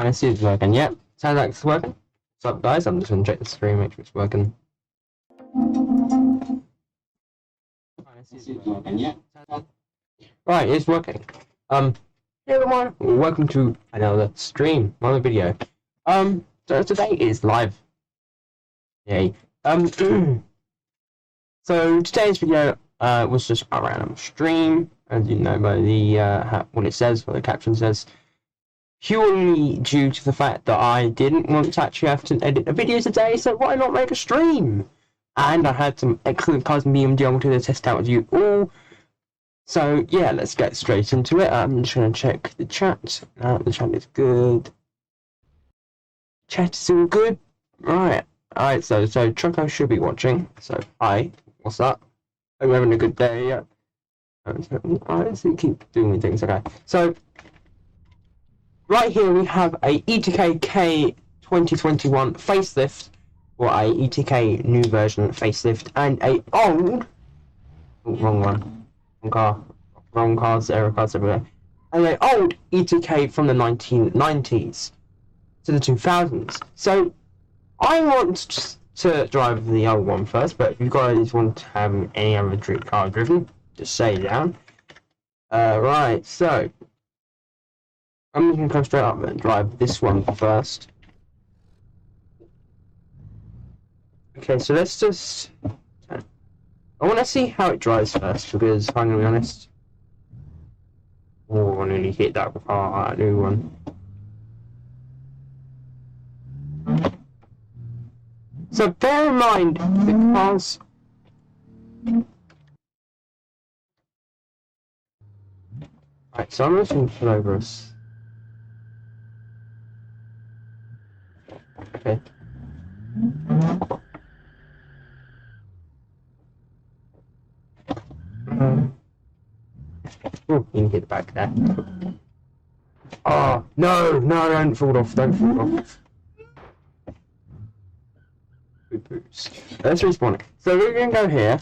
I see it's working. Yep, sounds like it's working. What's up, guys? I'm just gonna check the screen, make sure it's working. Right, it's working. Hey everyone, welcome to another stream, another video. So today is live. Yay. So today's video was just a random stream, as you know by the what it says, what the caption says. Purely due to the fact that I didn't want to actually have to edit a video today, so why not make a stream? And I had some excellent cars and BMG I wanted to test out with you all. So yeah, let's get straight into it. I'm just going to check the chat. The chat is good. Chat is all good. Right. Alright, so Choco should be watching. So hi, what's up? Hope you're having a good day. Yeah. I see keep doing things. Okay. So right here we have a ETK K 2021 facelift, or a ETK new version facelift, and a old, wrong one, wrong cars, error cards everywhere, and an old ETK from the 1990s to the 2000s. So I want to drive the old one first, but if you guys want to have any other car driven, just say it down. Right, so I'm just going to come straight up and drive this one first. Okay, so let's just... I want to see how it drives first, because I'm going to be honest... Oh, I nearly hit that car, that new one. So bear in mind, the cars... Right, so I'm just going to pull over us. Okay. Oh, you can get back there. Oh, no, don't fall off, don't fall off. Let's respawn it. So we're going to go here.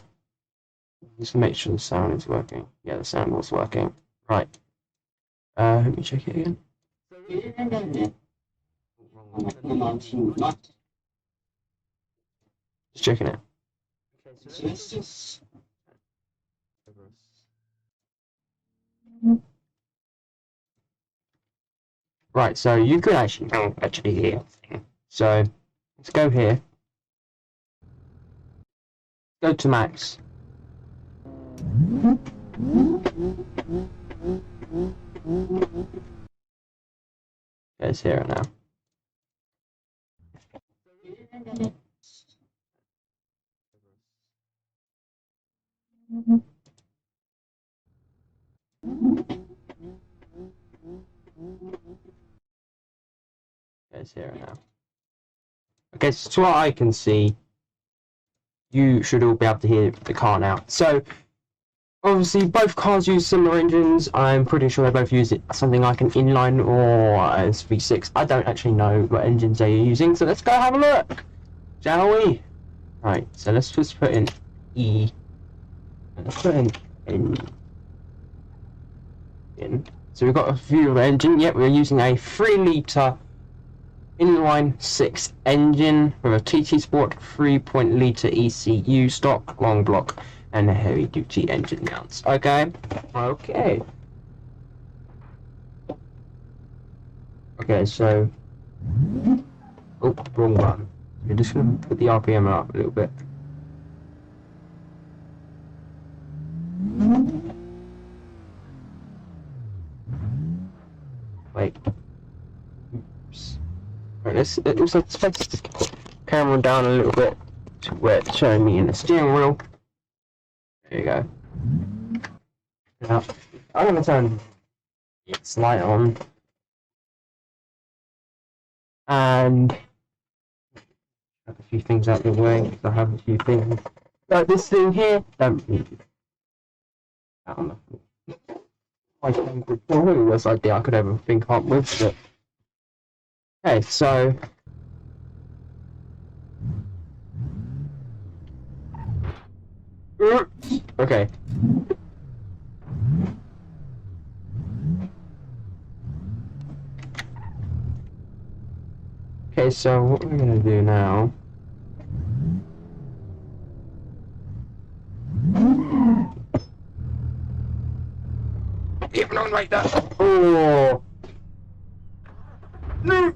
Just make sure the sound is working. Yeah, the sound was working. Right. Let me check it again. Just checking it. Okay, so let's just... Right, so you could actually hear. So let's go here. Go to max. It's here now. It's here now. Okay, so to what I can see, you should all be able to hear the car now. So obviously both cars use similar engines. I'm pretty sure they both use something like an inline or a V6. I don't actually know what engines they're using, so let's go have a look, shall we? Right, so let's just put in E. Let's put in. So we've got a view of the engine. Yep, we're using a 3-litre inline 6 engine with a TT Sport 3.0-litre ECU stock, long block, and a heavy duty engine mounts. Okay. Okay, so... Oh, wrong one. We're just going to put the RPM up a little bit. Wait. Oops. Right, let's space the camera down a little bit to where it's showing me in the steering wheel. There you go. Now, I'm going to turn its light on. And have a few things out of the way, because I have a few things. Like this thing here, don't need it. I don't know. I think it's probably the worst idea I could ever think up with, but... Okay, so... Okay. Okay, so what we're gonna do now... Even on like that. Oh no.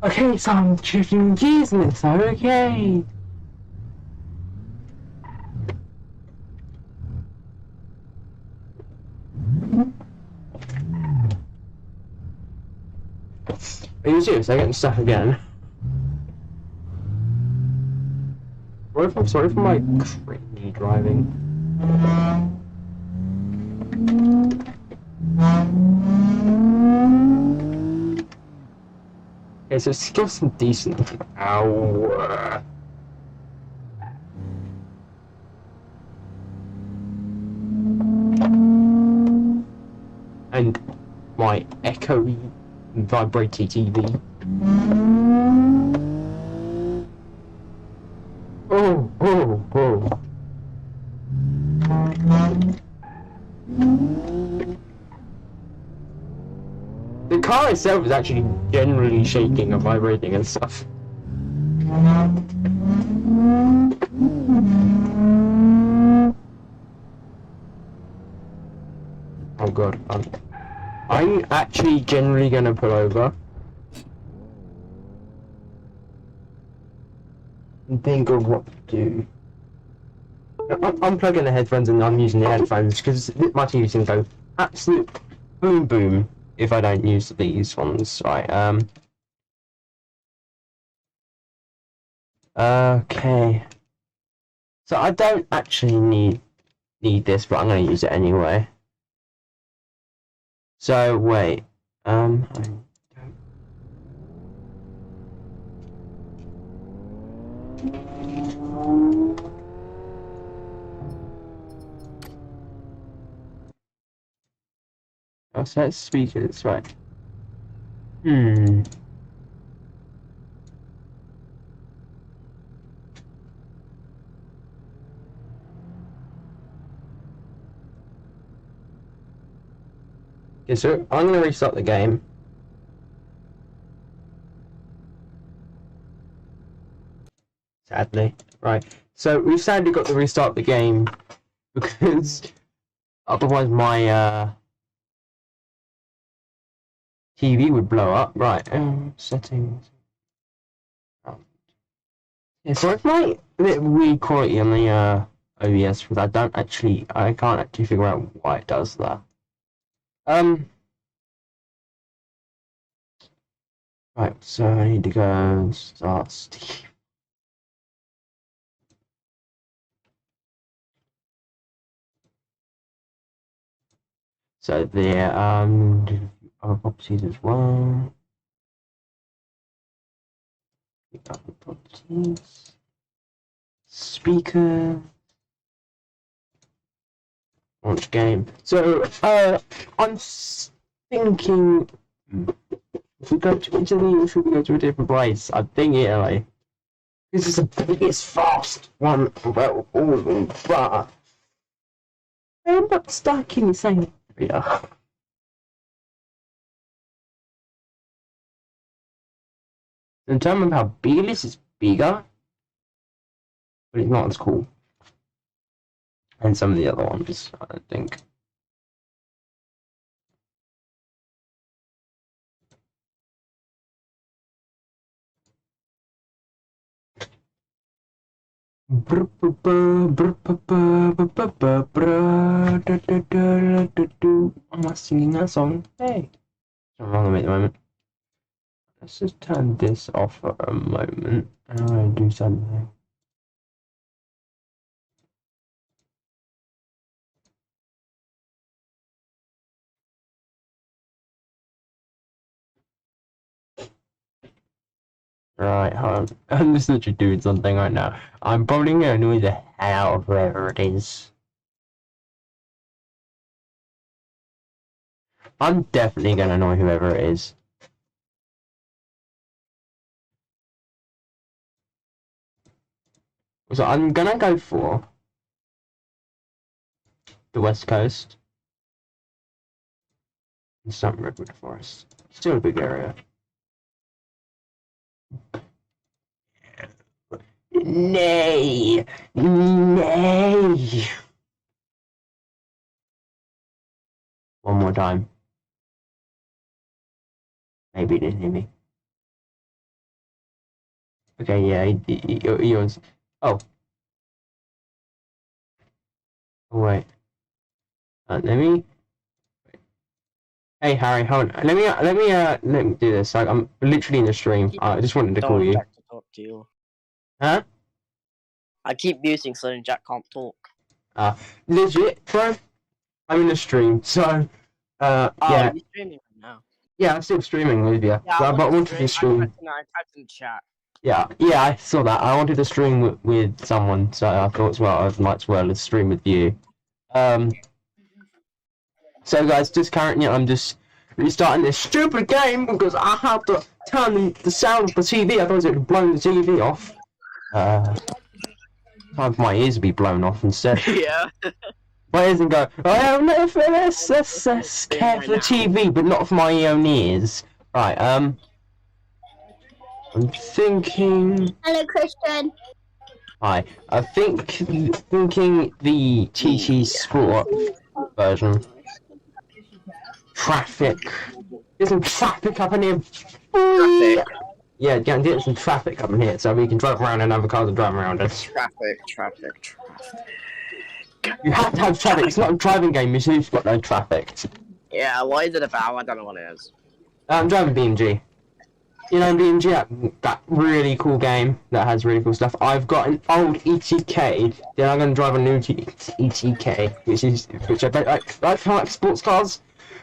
Okay, so I'm shifting gears in this. Okay. Are you serious? I'm getting stuck again. I'm sorry for my crazy driving. Okay, so it's still some decent. Ow. And my echoey, vibrating TV. Oh, oh, oh. The car itself is actually generally shaking and vibrating and stuff. Oh god, I'm actually generally gonna pull over and think of what to do. I'm plugging the headphones and I'm using the headphones because my TV's gonna go absolute boom boom if I don't use these ones. Right, okay. So I don't actually need this, but I'm gonna use it anyway. So wait, I'll set speakers, right. Okay, so I'm gonna restart the game. Sadly. Right. So we've sadly got to restart the game because otherwise my TV would blow up. Right, settings. Yeah, so it's my bit weird quality on the OBS because I can't actually figure out why it does that. Right, so I need to go start Steam. So there, other properties as well. Other properties. Speaker. Launch game. So, I'm thinking, if we go to Italy or should we go to a different place? I think Italy. This is the biggest, fast one about all of them, but I end up stuck in the same area. In terms of how big it is, it's bigger, but it's not as cool. And some of the other ones, I don't think. Am I singing that song? Hey. I'm wrong at the moment. Let's just turn this off for a moment and I'm going to do something. Right, hold on. I'm just literally doing something right now. I'm probably going to annoy the hell out of whoever it is. I'm definitely going to annoy whoever it is. So I'm going to go for the West Coast. And some Redwood Forest. Still a big area. Nay! Nay! One more time. Maybe he didn't hear me. Okay, yeah, he was. Oh. Oh, wait. Let me. Hey, Harry, hold on. Let me do this. Like, I'm literally in the stream. I just wanted to call you. Jack to talk to you. Huh? I keep muting so then Jack can't talk. Legit, bro. I'm in the stream, so. Oh, Yeah. you're streaming right now. Yeah, I'm still streaming with you. Yeah, But I wanted to stream. I typed in the chat. Yeah, I saw that. I wanted to stream with someone, so I thought, well, I might as well stream with you. So guys, just currently I'm just restarting this stupid game because I have to turn the sound of the TV, otherwise it would blow the TV off. Time for my ears to be blown off instead. Yeah. My ears and go, oh no, let's care for the TV, but not for my own ears. Right, I'm thinking... Hello, Christian. Hi, I thinking the TT Sport version. Traffic. There's some traffic up in here. Traffic. Yeah, get some traffic up in here so we can drive around and other cars are driving around us. Traffic. You have to have traffic. It's not a driving game. You've got no traffic. Yeah, what is it about? I don't know what it is. I'm driving BMG. You know BMG, that really cool game that has really cool stuff. I've got an old ETK. Then I'm going to drive a new ETK, which I don't like. I like sports cars.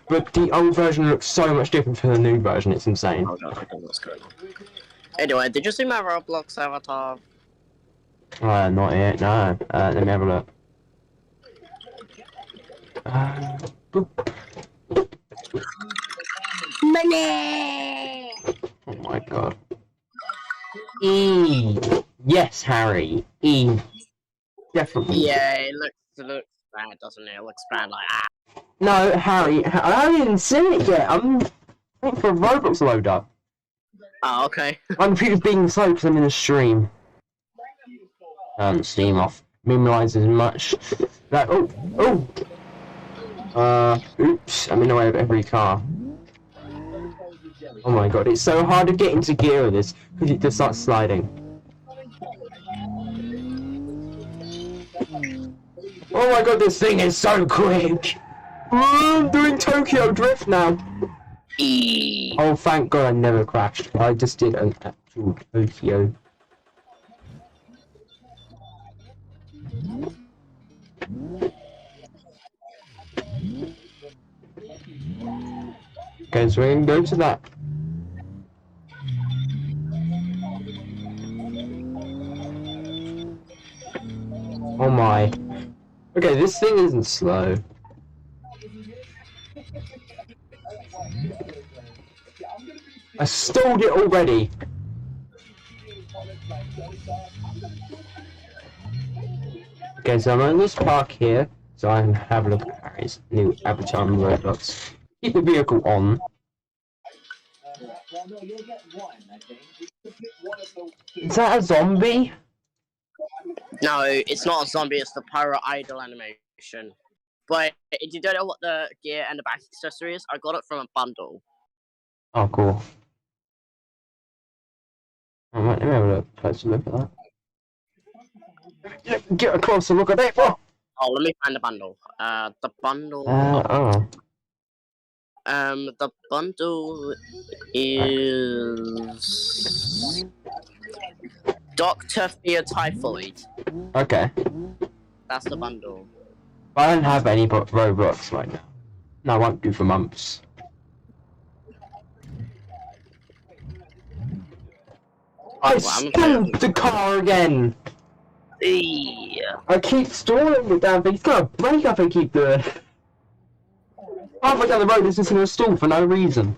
But the old version looks so much different from the new version, it's insane. Oh god, I think that's good. Anyway, did you see my Roblox avatar? Not yet, no. Let me have a look. Boop. Money. Oh my god. E! Yes, Harry. E. Definitely. Yeah, it looks bad, doesn't it? It looks bad like that. No, Harry, I haven't seen it yet. I'm waiting for a Roblox load up. Oh, okay. I'm being slow because I'm in a stream. Steam off. Minimize as much. Like, oops, I'm in the way of every car. Oh my god, it's so hard to get into gear with this because it just starts sliding. Oh my god, this thing is so quick! I'm doing Tokyo Drift now. Oh, thank God I never crashed. I just did an actual Tokyo. Okay, so we're gonna go to that. Oh my. Okay, this thing isn't slow. I stalled it already. Okay, so I'm in this park here, so I can have a look at Harry's new avatar on Roblox. Keep the vehicle on. Is that a zombie? No, it's not a zombie, it's the Pyro Idol animation. But if you don't know what the gear and the back accessory is, I got it from a bundle. Oh, cool. Alright, let me have a closer look at that. Get a closer look at it. Oh, let me find the bundle. The bundle. The bundle is Dr. Fear Typhoid. Okay. That's the bundle. I don't have any Roblox right now. No, I won't do for months. I stalled the car again! Yeah. I keep stalling the damn thing. It's got a break up and keep doing. Halfway down the road, it's just in a stall for no reason.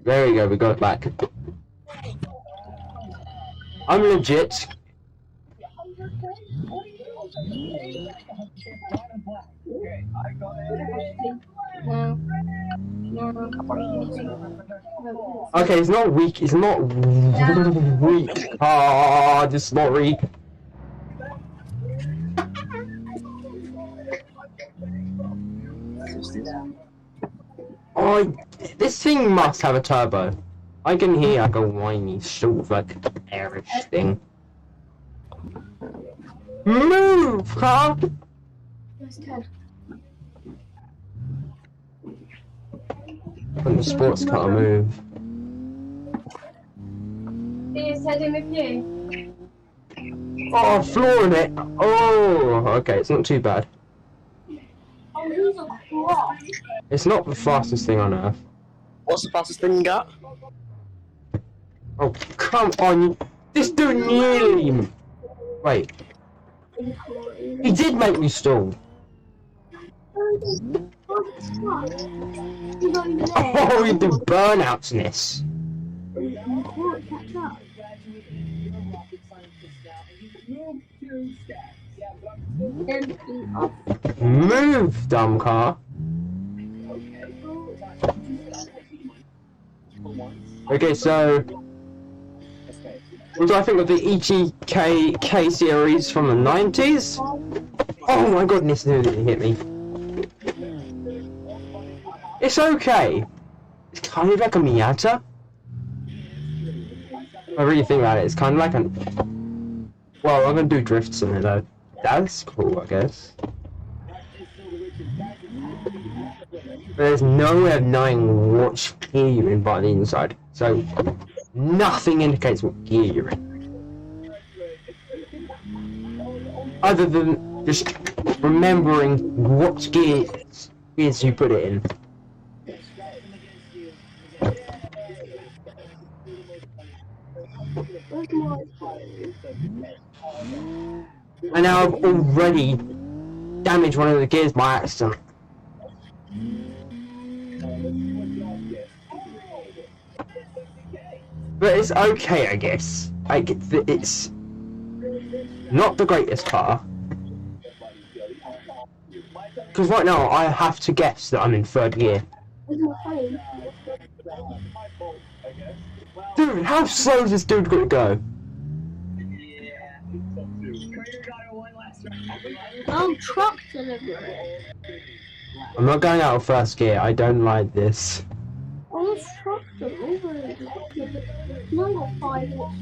There we go, we got it back. I'm legit. No. No, I can't watch anything. Okay, it's not weak. It's not weak. Ah, this lorry. Oh, this thing must have a turbo. I can hear like a whiny sort of like airish thing. Move, car! Yes, Ted. When the sports car move. Is Ted in with you? Oh, flooring it! Oh, okay, it's not too bad. Oh, who's a cross? It's not the fastest thing on earth. What's the fastest thing you got? Oh, come on! This dude nearly... Wait. He did make me stall. Oh, the burnoutness. Move, dumb car. Okay, so what do I think of the EGK series from the 90s? Oh my goodness, it hit me. It's okay. It's kind of like a Miata. I really think about it, it's kind of like an... Well, I'm gonna do drifts in it though. That's cool, I guess. But there's no way of knowing what gear you're in by the inside. So, nothing indicates what gear you're in. Other than just remembering what gears you put it in. And now I've already damaged one of the gears by accident. But it's okay, I guess. It's not the greatest car. Because right now I have to guess that I'm in third gear. Dude, how slow is this dude gonna go? Oh, truck delivery. I'm not going out of first gear, I don't like this. Oh, truck delivery. No, not 5 minutes.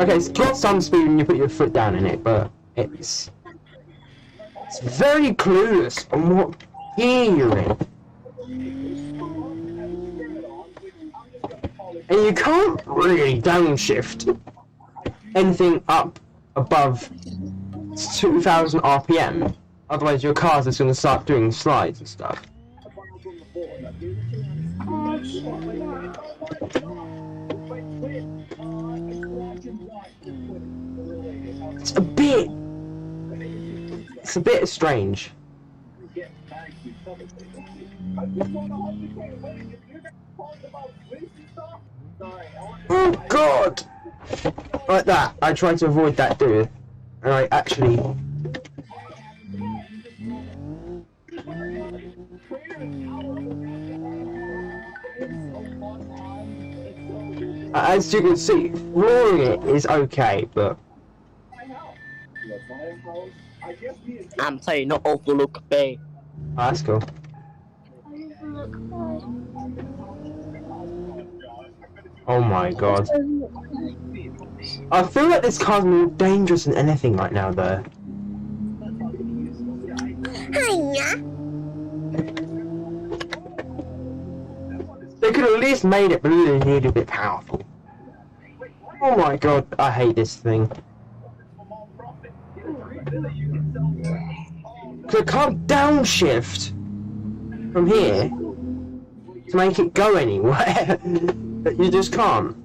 Okay, it's got some speed when you put your foot down in it, but it's very clueless on what gear you're in. And you can't really downshift anything up above 2000 RPM, otherwise your car's just going to start doing slides and stuff. It's a bit strange. Oh god! Like that, I tried to avoid that dude, and I actually... As you can see, flooring it is okay, but... I'm playing not Overlook Bay. Oh, that's cool. Oh my god. I feel like this car's more dangerous than anything right now, though. They could at least made it a little bit powerful. Oh my god, I hate this thing. So I can't downshift from here to make it go anywhere. But you just can't.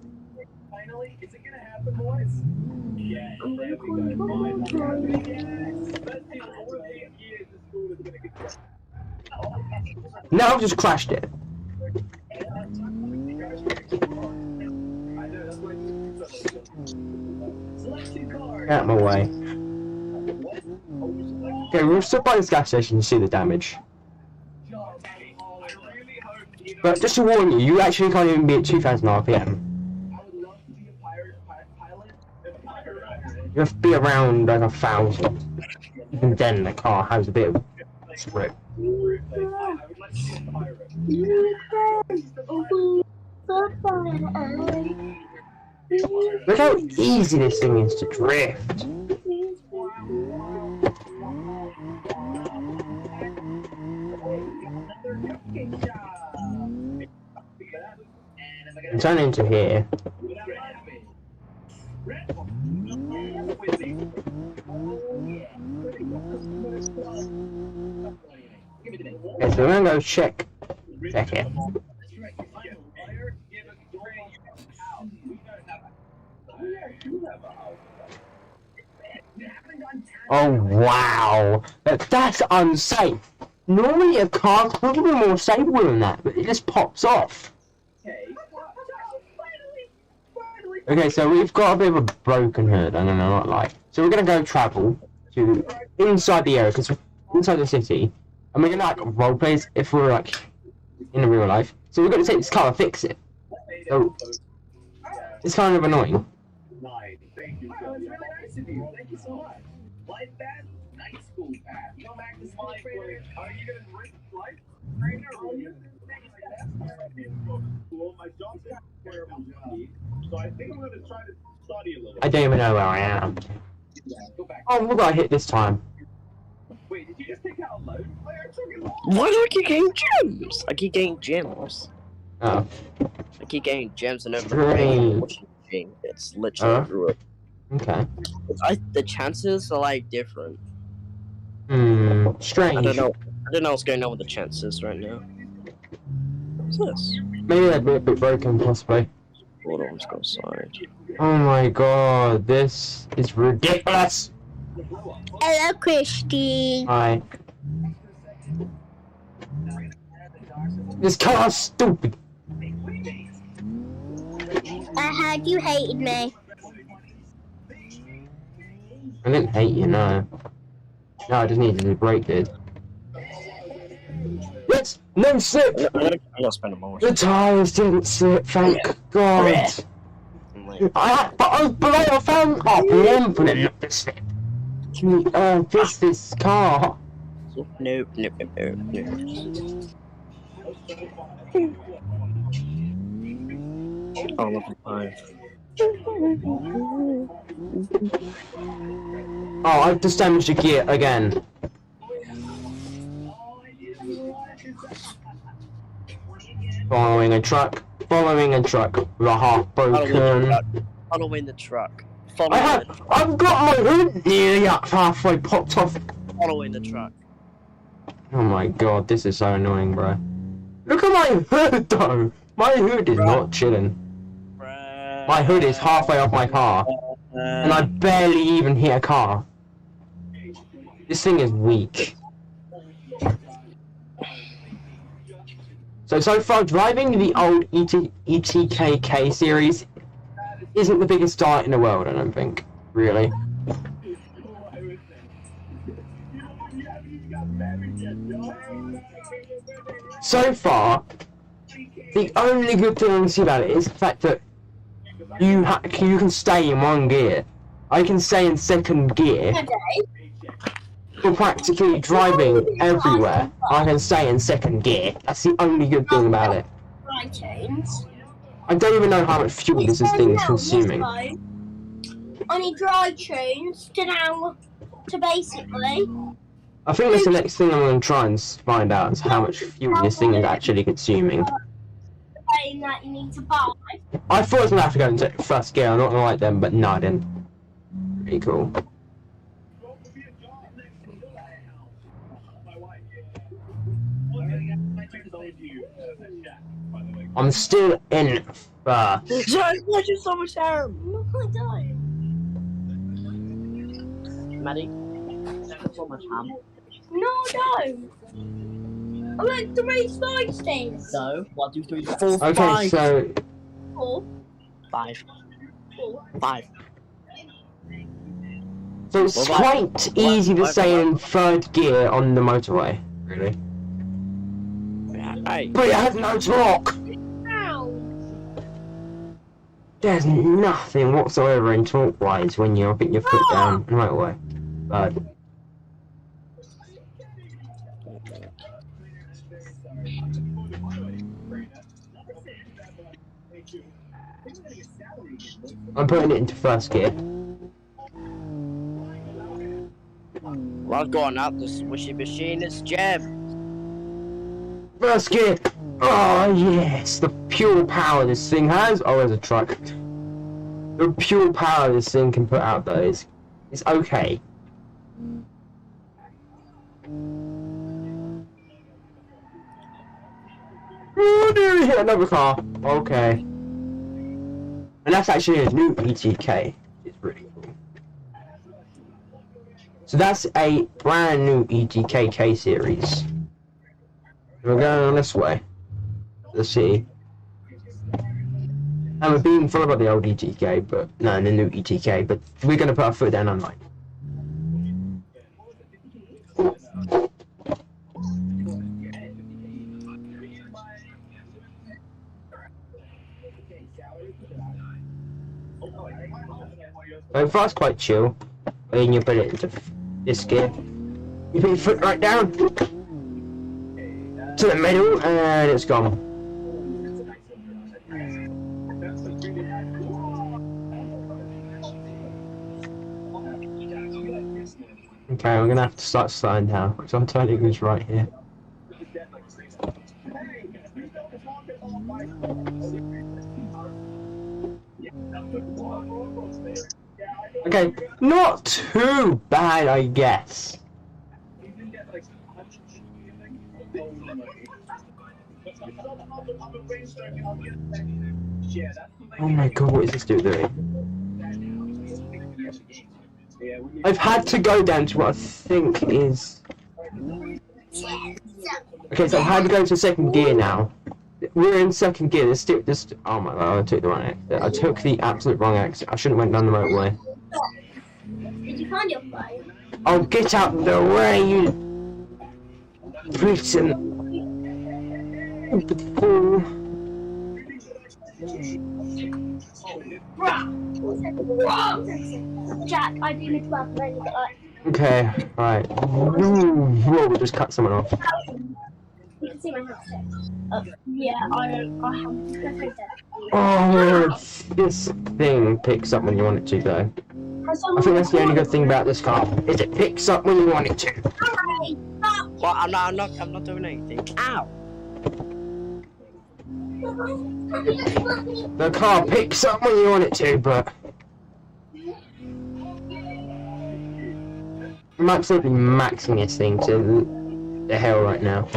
Now I've just crashed it. Get out of my way. Okay, we'll stop by this gas station to see the damage. But just to warn you, you actually can't even be at 2,000 RPM. You have to be around like 1,000. Even then the car has a bit of grip. Look how easy this thing is to drift. Turn into here. Okay, so we're gonna go check it. Oh wow, that's unsafe. Normally a car's probably more stable than that, but it just pops off. Okay, so we've got a bit of a broken hood, I don't know what like. So we're gonna go travel to inside the area, because inside the city, and we're gonna like roleplay as if we're like in the real life. So we're gonna take this car and fix it. So it's kind of annoying. Thank you. Wow, it was really nice of you. Thank you so much. Life bad, night school bad. You come back to small trainer. Are you gonna rent life trainer? Or are you well, my job's a terrible job, so I think I'm gonna try to study a little. I don't even know where I am. Go back. Oh, what did I hit this time? Wait, did you just take out a load? Why do I keep getting gems? I keep getting gems. Oh. I keep getting gems and Strange. it's literally through it. Okay. The chances are like different. Strange. I don't know what's going on with the chances right now. What's this? Maybe they're a bit broken, possibly. Hold on, let's go inside. Oh my god, this is ridiculous! Hello, Christy. Hi. This car's stupid! I heard you hated me. I didn't hate you, no. No, I just needed to break it. Yes! No slip! I'm gonna spend a moment. The tires didn't slip, thank God! But I found one for them not to slip. Can you fix this car? Nope. Oh, level 5. Oh, I've just damaged a gear again. Following a truck with a half broken. Following the truck. I've got my hood nearly up halfway popped off. Following the truck. Oh my god, this is so annoying, bro. Look at my hood though. My hood is not chilling. My hood is halfway off my car, and I barely even hit a car. This thing is weak. So far, driving the old ETKK series isn't the biggest start in the world, I don't think. Really. So far, the only good thing I see about it is the fact that you can stay in one gear. I can stay in second gear. For practically driving everywhere, I can stay in second gear. That's the only good thing about it. I don't even know how much fuel this thing is consuming. Only dry tunes to basically. I think that's the next thing I'm going to try and find out is how much fuel this thing is actually consuming. That you need to buy. I thought I was going to have to go into first gear, I'm not going to like them, but no, I didn't. Pretty cool. I'm still in first. Sorry, I just so much air. No, I don't. Maddie, so much ham. No, I don't. I'm like 3 side stairs. So 1, 2, 3, 4, Okay, 5. so 4, 5. 4. 5. so it's Well, right. quite easy to Right, stay right. in third gear on the motorway, really. Hey. But it has no torque. Ow. There's nothing whatsoever in torque-wise when you're putting your foot down the motorway. But I'm putting it into first gear. Well, go on out the swishy machine. It's Jeb. First gear! Oh yes! The pure power this thing has! Oh, there's a truck. The pure power this thing can put out though is okay. Oh, nearly hit another car. Okay. And that's actually a new ETK. It's really cool. So that's a brand new ETK K series. We're going this way. Let's see. And we're being followed by the old ETK, but no, the new ETK. But we're going to put our foot down online. So fast, quite chill. When you put it into this gear, you put your foot right down to the middle, and it's gone. Okay, we're gonna have to start slowing down because I'm turning this right here. Okay, not too bad, I guess. Oh my god, what is this dude doing? I've had to go down to what I think is... Okay, so I've had to go to second gear now. We're in second gear. This. Oh my god, I took the wrong exit. I took the absolute wrong exit. I shouldn't have went down the motorway. Did you find your phone? Oh, get out of the way, you prison. Fool. Jack, I do need to work and only got like... Okay, right. Whoa, we just cut someone off. You can see my house there. Yeah, I have... Oh, this thing picks up when you want it to, though. I think that's the only good thing about this car, is it picks up when you want it to. Well, I'm not doing anything. Ow! The car picks up when you want it to, but... I'm absolutely maxing this thing to the hell right now.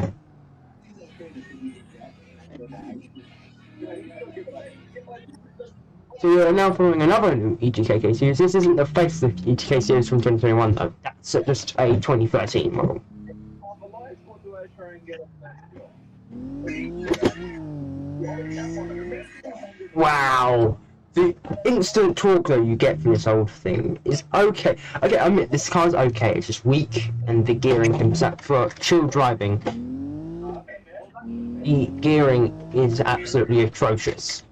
So you're now following another new ETK series. This isn't the facelift ETK series from 2021 though. That's just a 2013 model. Wow. The instant torque though you get from this old thing is okay. Okay, I admit this car's okay. It's just weak and the gearing can for chill driving. The gearing is absolutely atrocious.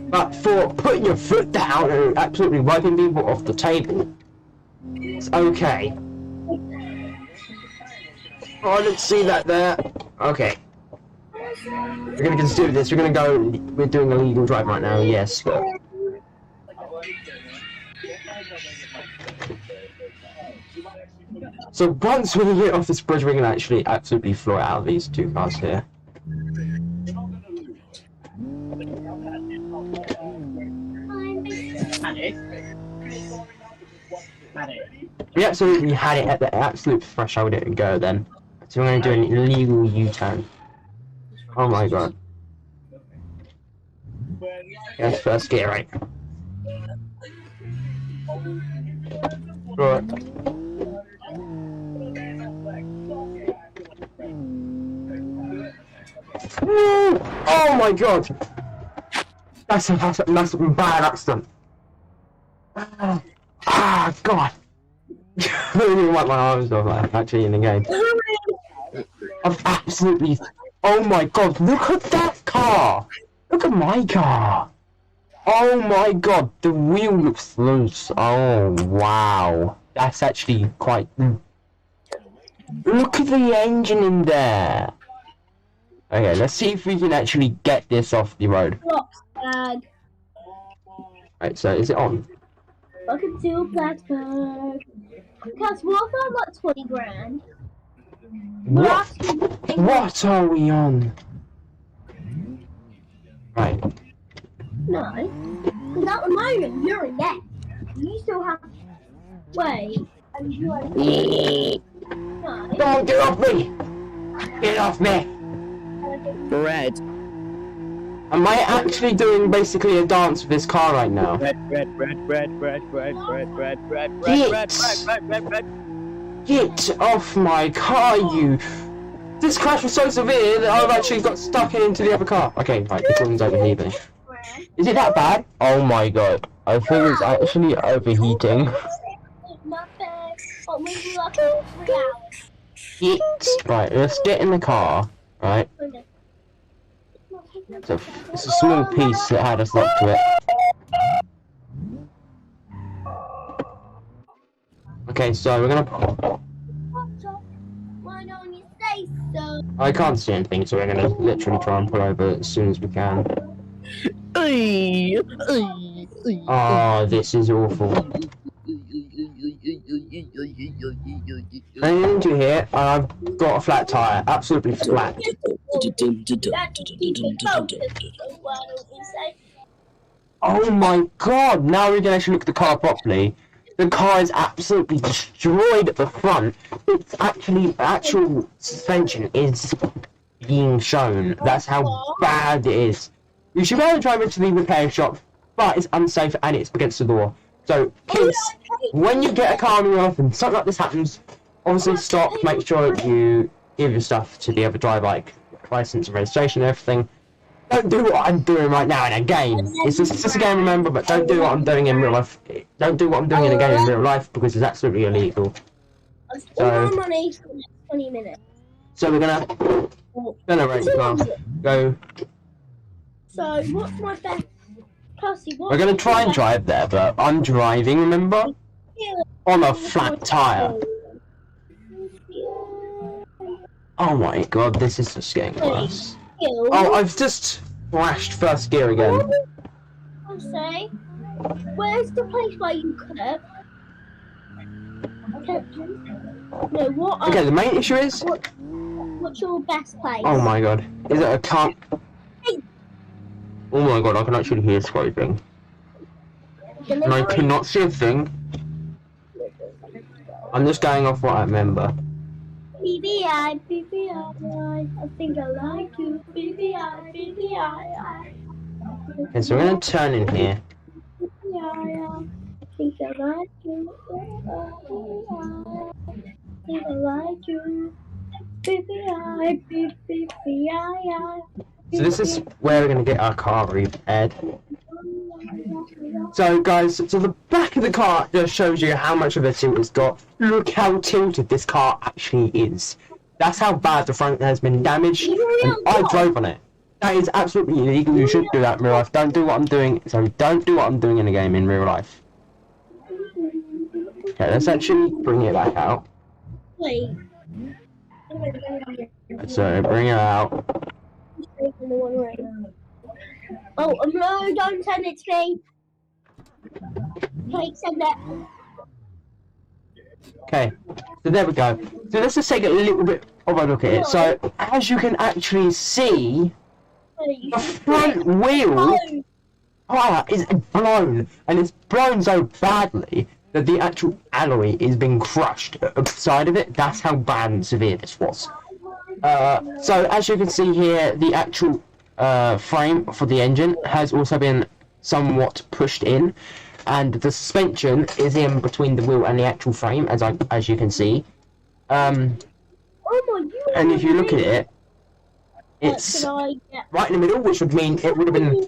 But for putting your foot down and absolutely wiping people off the table, it's okay. Oh, I didn't see that there. Okay. We're gonna consider this. We're doing a legal drive right now, yes, but... So once we get off this bridge, we're gonna actually absolutely fly out of these two cars here. We absolutely had it at the absolute threshold it would go then. So we're going to do an illegal U-turn. Oh my god. That's first gear, right? Right. Oh my god! That's a bad accident. God! I don't even wipe my arms off like, actually in the game. I've absolutely. Oh my god! Look at that car! Look at my car! Oh my god! The wheel looks loose. Oh wow! That's actually quite. Look at the engine in there. Okay, let's see if we can actually get this off the road. Box bag. Right, so is it on? Welcome to Plattsburgh. Cause what if I'm like 20 grand? What are we on? Right. No. Because at the moment you're in debt. You still have. Wait. And you are. No. Don't get off me! Get off me! Red. Am I actually doing basically a dance with this car right now? Red. Get off my car, you! This crash was so severe that I've actually got stuck into the other car. Okay, right, this one's overheating. Is it that bad? Oh my god. I think it's actually overheating. Right, let's get in the car, right? It's a small piece that had us locked to it. Okay, so we're gonna. Why don't you say so? I can't see anything, so we're gonna literally try and pull over as soon as we can. Oh, this is awful. I'm into here, and I've got a flat tire, absolutely flat. Oh my god! Now we can actually look at the car properly. The car is absolutely destroyed at the front. It's actually, actual suspension is being shown. That's how bad it is. You should be able to drive into the repair shop, but it's unsafe and it's against the law. So, kids, when you get a car in your life and something like this happens, obviously stop, make sure you give your stuff to the other driver, like license and registration and everything. Don't do what I'm doing right now in a game. It's just a game, remember, but don't do what I'm doing in real life. Don't do what I'm doing in a game in real life because it's absolutely illegal. All my money for the next 20 minutes. So we're gonna rate the car. Go. So, what's my best? Percy, We're gonna try and drive there, but I'm driving, remember? On a flat tire. Oh my god, this is just getting worse. Oh, I've just flashed first gear again. I'll say, where's the place where you cook? No, what? Okay, the main issue is. What's your best place? Oh my god, is it a car? Oh my god, I can actually hear scraping. And I cannot see a thing. I'm just going off what I remember. BBI, I think I like you. BBI. Okay, so we're gonna turn in here. I think I like you. I think I like you. BBI. So this is where we're gonna get our car repaired. So guys, so the back of the car just shows you how much of a tilt it's got. Look how tilted this car actually is. That's how bad the front has been damaged, and I drove on it. That is absolutely illegal. You should do that in real life. Don't do what I'm doing. So don't do what I'm doing in a game in real life. Okay, let's actually bring it back out. Wait. So bring it out. Oh, no, don't send it to me. Wait, send it. Okay, so there we go. So let's just take a little bit of a look at it. So as you can actually see, the front wheel tire is blown, and it's blown so badly that the actual alloy is being crushed at the side of it. That's how bad and severe this was. So as you can see here, the actual frame for the engine has also been somewhat pushed in. and the suspension is in between the wheel and the actual frame, as you can see. And if you look at it, it's right in the middle, which would mean it would have been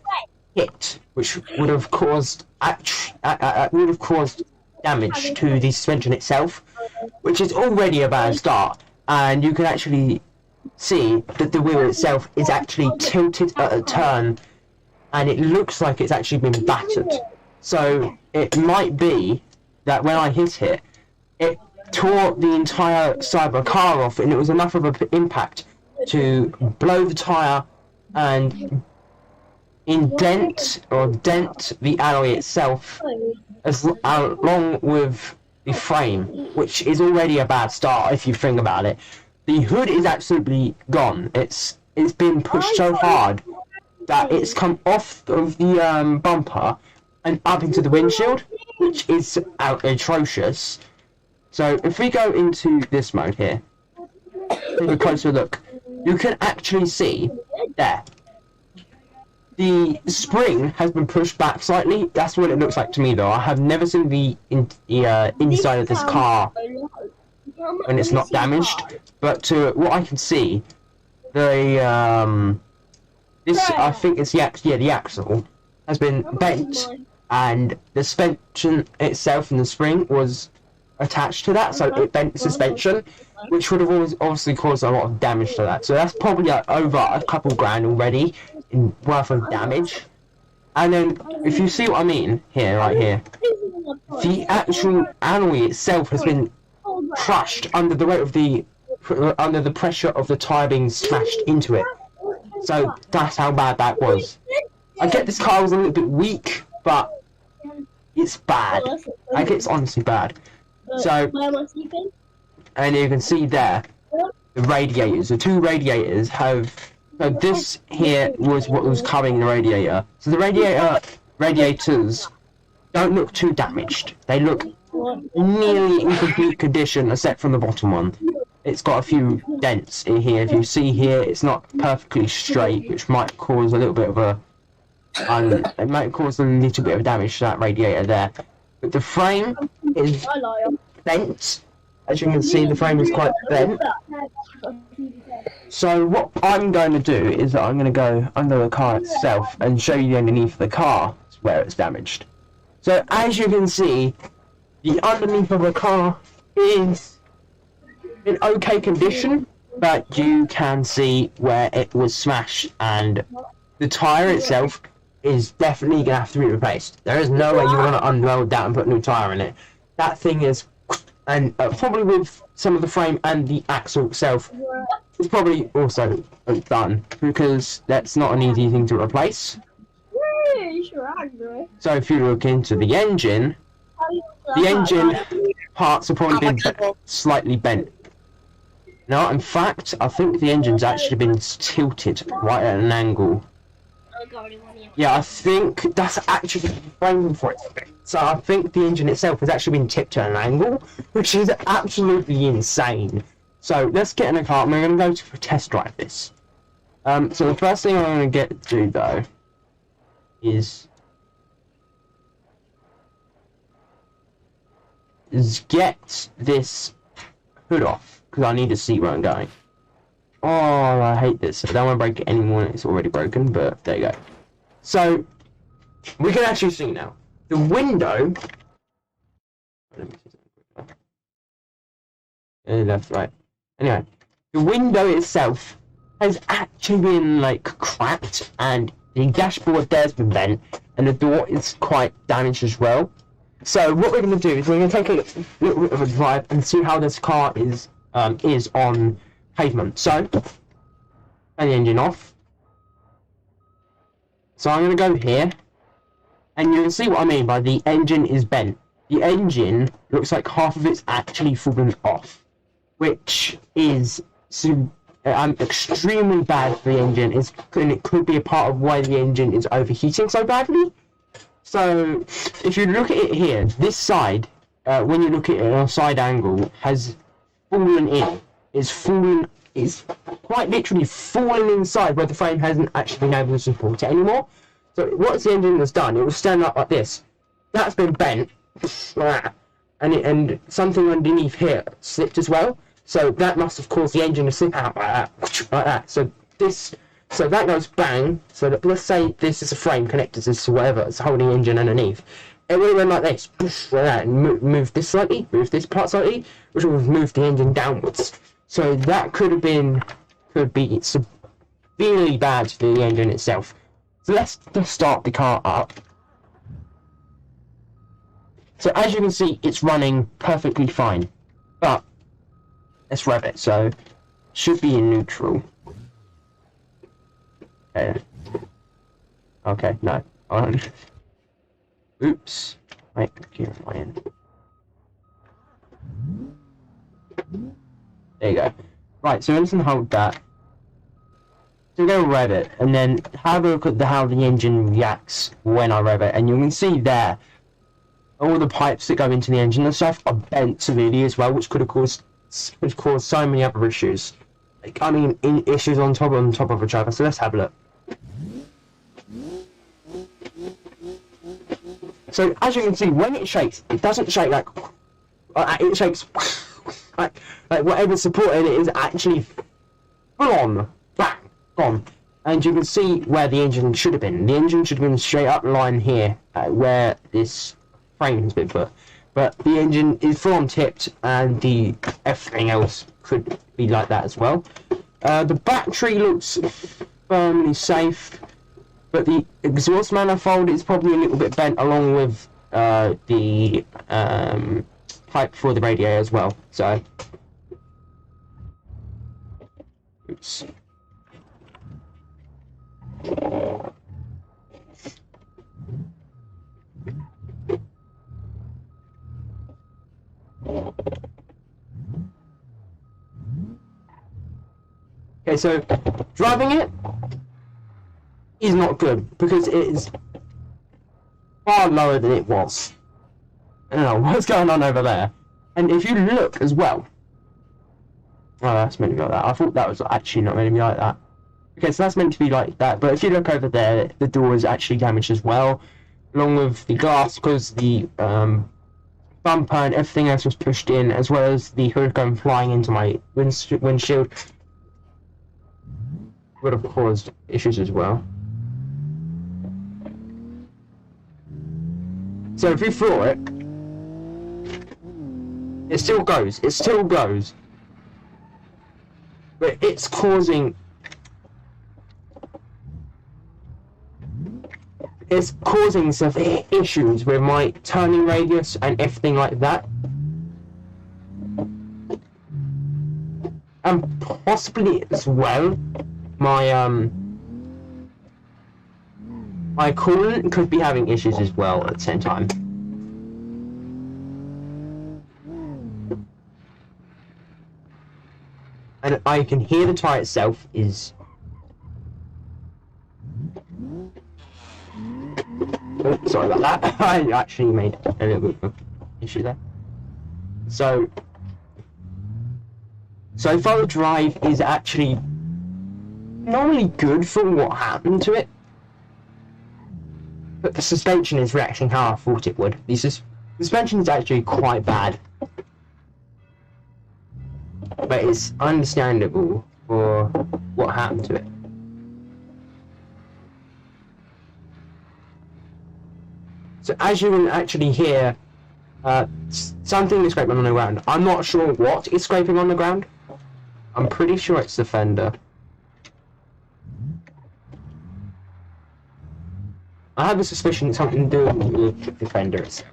hit, which would have caused damage to the suspension itself, which is already a bad start. And you can actually see that the wheel itself is actually tilted at a turn, and it looks like it's actually been battered. So it might be that when I hit it, it tore the entire side of a car off, and it was enough of an impact to blow the tyre and dent the alloy itself, along with the frame, which is already a bad start if you think about it. The hood is absolutely gone. It's been pushed so hard that it's come off of the bumper and up into the windshield, which is atrocious. So if we go into this mode here, take a closer look, you can actually see there. The spring has been pushed back slightly. That's what it looks like to me, though. I have never seen the inside of this car when it's not damaged. But to what I can see, the I think it's the axle has been bent, and the suspension itself and the spring was attached to that, so it bent the suspension, which would have obviously caused a lot of damage to that. So that's probably over a couple grand already in worth of damage. And then if you see what I mean here, right here, the actual alloy itself has been crushed under the weight of under the pressure of the tyre being smashed into it. So that's how bad that was. I get this car was a little bit weak, but it's bad. Like, it's honestly bad. So, and you can see there, the radiators, the two radiators have, so this here was what was covering the radiator. So the radiators don't look too damaged. They look nearly in complete condition, except from the bottom one. It's got a few dents in here. If you see here, it's not perfectly straight, which might cause a little bit of it might cause a little bit of damage to that radiator there. But the frame is bent. As you can see, the frame is quite bent. So what I'm going to do is that I'm going to go under the car itself and show you the underneath of the car where it's damaged. So as you can see, the underneath of the car is in okay condition, but you can see where it was smashed, and the tyre itself is definitely going to have to be replaced. There is no way you're going to unload that and put a new tyre in it. That thing is, and probably with some of the frame and the axle itself, it's probably also done, because that's not an easy thing to replace. So if you look into the engine parts have probably been slightly bent. No, in fact, I think the engine's actually been tilted right at an angle. Yeah, I think that's actually the frame for it. So I think the engine itself has actually been tipped at an angle, which is absolutely insane. So let's get in the car and we're going to go to test drive this. So the first thing I'm going to get to do, though, is get this hood off, because I need to see where I'm going. Oh, I hate this. I don't want to break it anymore. It's already broken, but there you go. So, we can actually see now. The window... Left, right. Anyway, the window itself has actually been, like, cracked, and the dashboard there's been bent, and the door is quite damaged as well. So, what we're going to do is we're going to take a little bit of a drive and see how this car is on pavement. So, turn the engine off. So I'm going to go here, and you can see what I mean by the engine is bent. The engine looks like half of it's actually fallen off, which is extremely bad for the engine, and it could be a part of why the engine is overheating so badly. So if you look at it here, this side, when you look at it on a side angle, has fallen in. It's quite literally fallen inside where the frame hasn't actually been able to support it anymore. So what the engine has done, it will stand up like this, that's been bent, and something underneath here slipped as well. So that must have caused the engine to slip out like that. So that goes bang. So that, let's say this is a frame connected to this, whatever, it's holding the engine underneath. It would have went like this, like that, and move this slightly, move this part slightly, which would have moved the engine downwards. So that could be severely bad to the engine itself. So let's just start the car up. So as you can see, it's running perfectly fine, but let's rev it. So should be in neutral. Okay, no. Oops. Wait, here am I in? There you go. Right, so I'm just gonna hold that. So go rev it, and then have a look at how the engine reacts when I rev it, and you can see there, all the pipes that go into the engine and stuff are bent severely as well, which could have caused so many other issues. Like, I mean, issues on top of each other. So let's have a look. So as you can see, when it shakes, it doesn't shake like it shakes like whatever's supporting it is actually full on, bang, gone. And you can see where the engine should have been. The engine should have been straight up line here, where this frame has been put. But the engine is full on tipped, and everything else could be like that as well. The battery looks firmly safe. But the exhaust manifold is probably a little bit bent, along with the pipe for the radiator as well. So, oops. Okay, so driving it is not good because it is far lower than it was. I don't know what's going on over there. And if you look as well, oh, that's meant to be like that. I thought that was actually not meant to be like that. Okay, so that's meant to be like that. But if you look over there, the door is actually damaged as well, along with the glass, because the bumper and everything else was pushed in, as well as the hood going flying into my windshield. Would have caused issues as well. So if you floor it, it still goes. It still goes. But it's causing some issues with my turning radius and everything like that. And possibly as well, my coolant could be having issues as well at the same time. And I can hear the tyre itself is... Oh, sorry about that. I actually made a little bit of an issue there. So far the drive is actually normally good for what happened to it. But the suspension is reacting how I thought it would. The suspension is actually quite bad. But it's understandable for what happened to it. So as you can actually hear, something is scraping on the ground. I'm not sure what is scraping on the ground. I'm pretty sure it's the fender. I have a suspicion it's something to do with the fender itself.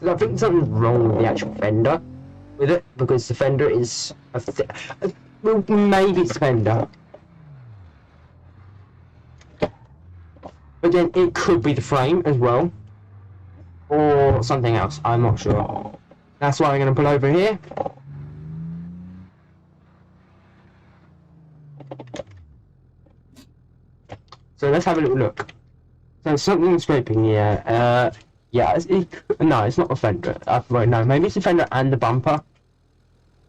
So I think something's wrong with the actual fender with it, because the fender is well, maybe it's the fender. But then it could be the frame as well. Or something else, I'm not sure. That's why I'm going to pull over here. So let's have a little look. So something's scraping here. Yeah, no, it's not the fender. Right, no, maybe it's the fender and the bumper.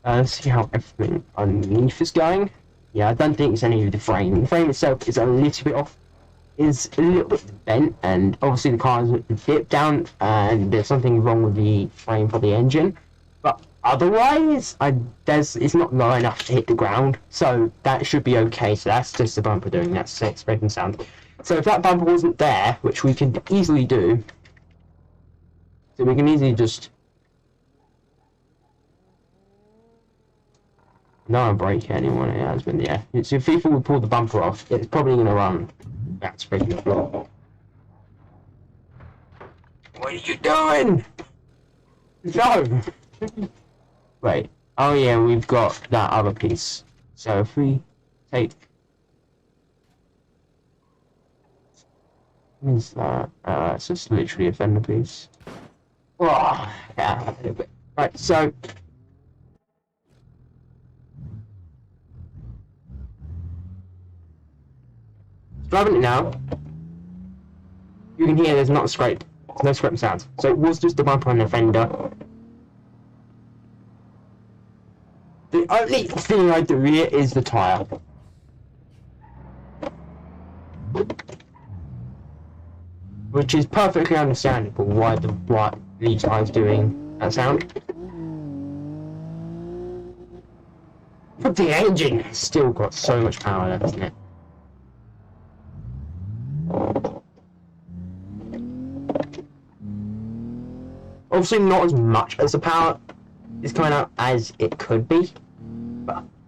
Let's see how everything underneath is going. Yeah, I don't think it's any of the frame. The frame itself is a little bit off, is a little bit bent, and obviously the car is a bit down, and there's something wrong with the frame for the engine. But otherwise, it's not low enough to hit the ground, so that should be okay. So that's just the bumper doing that scraping sound. So if that bumper wasn't there, which we can easily do, so we can easily just... No brake anyone it has been, yeah. So if people would pull the bumper off, it's probably going to run back to breaking the floor. What are you doing? No! Wait. Oh yeah, we've got that other piece. So if we take... What is that? It's just literally a fender piece. Oh, yeah, a little bit. Right, so... Driving it now, you can hear there's not a scrape. There's no scraping sounds. So it was just the bumper on the fender. The only thing I do here is the tyre. Which is perfectly understandable why the tyre's doing that sound. But the engine has still got so much power left, hasn't it? Obviously not as much as the power is coming out as it could be,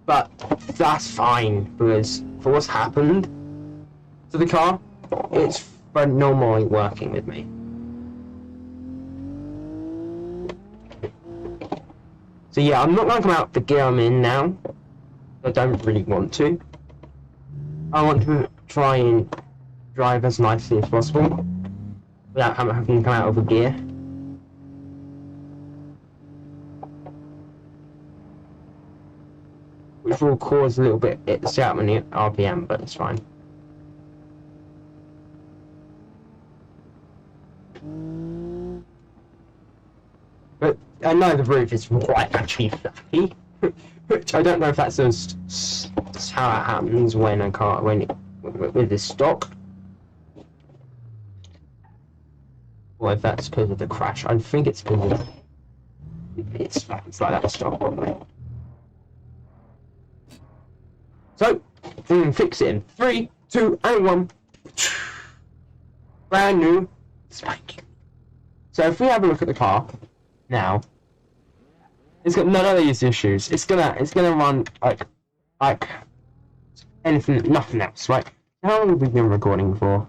but that's fine, because for what's happened to the car, it's normally working with me. So yeah, I'm not going to come out the gear I'm in now. I don't really want to. I want to try and drive as nicely as possible without having to come out of a gear. Which will cause a little bit at the RPM, but it's fine. But I know the roof is quite actually fluffy, which I don't know if that's just how it happens when a car with this stock, or if that's because of the crash. I think it's because of it's like that stock, probably. So, fix it in 3, 2, and 1. Brand new spike. So if we have a look at the car now, it's got none of these issues. It's gonna run like anything, nothing else, right? How long have we been recording for?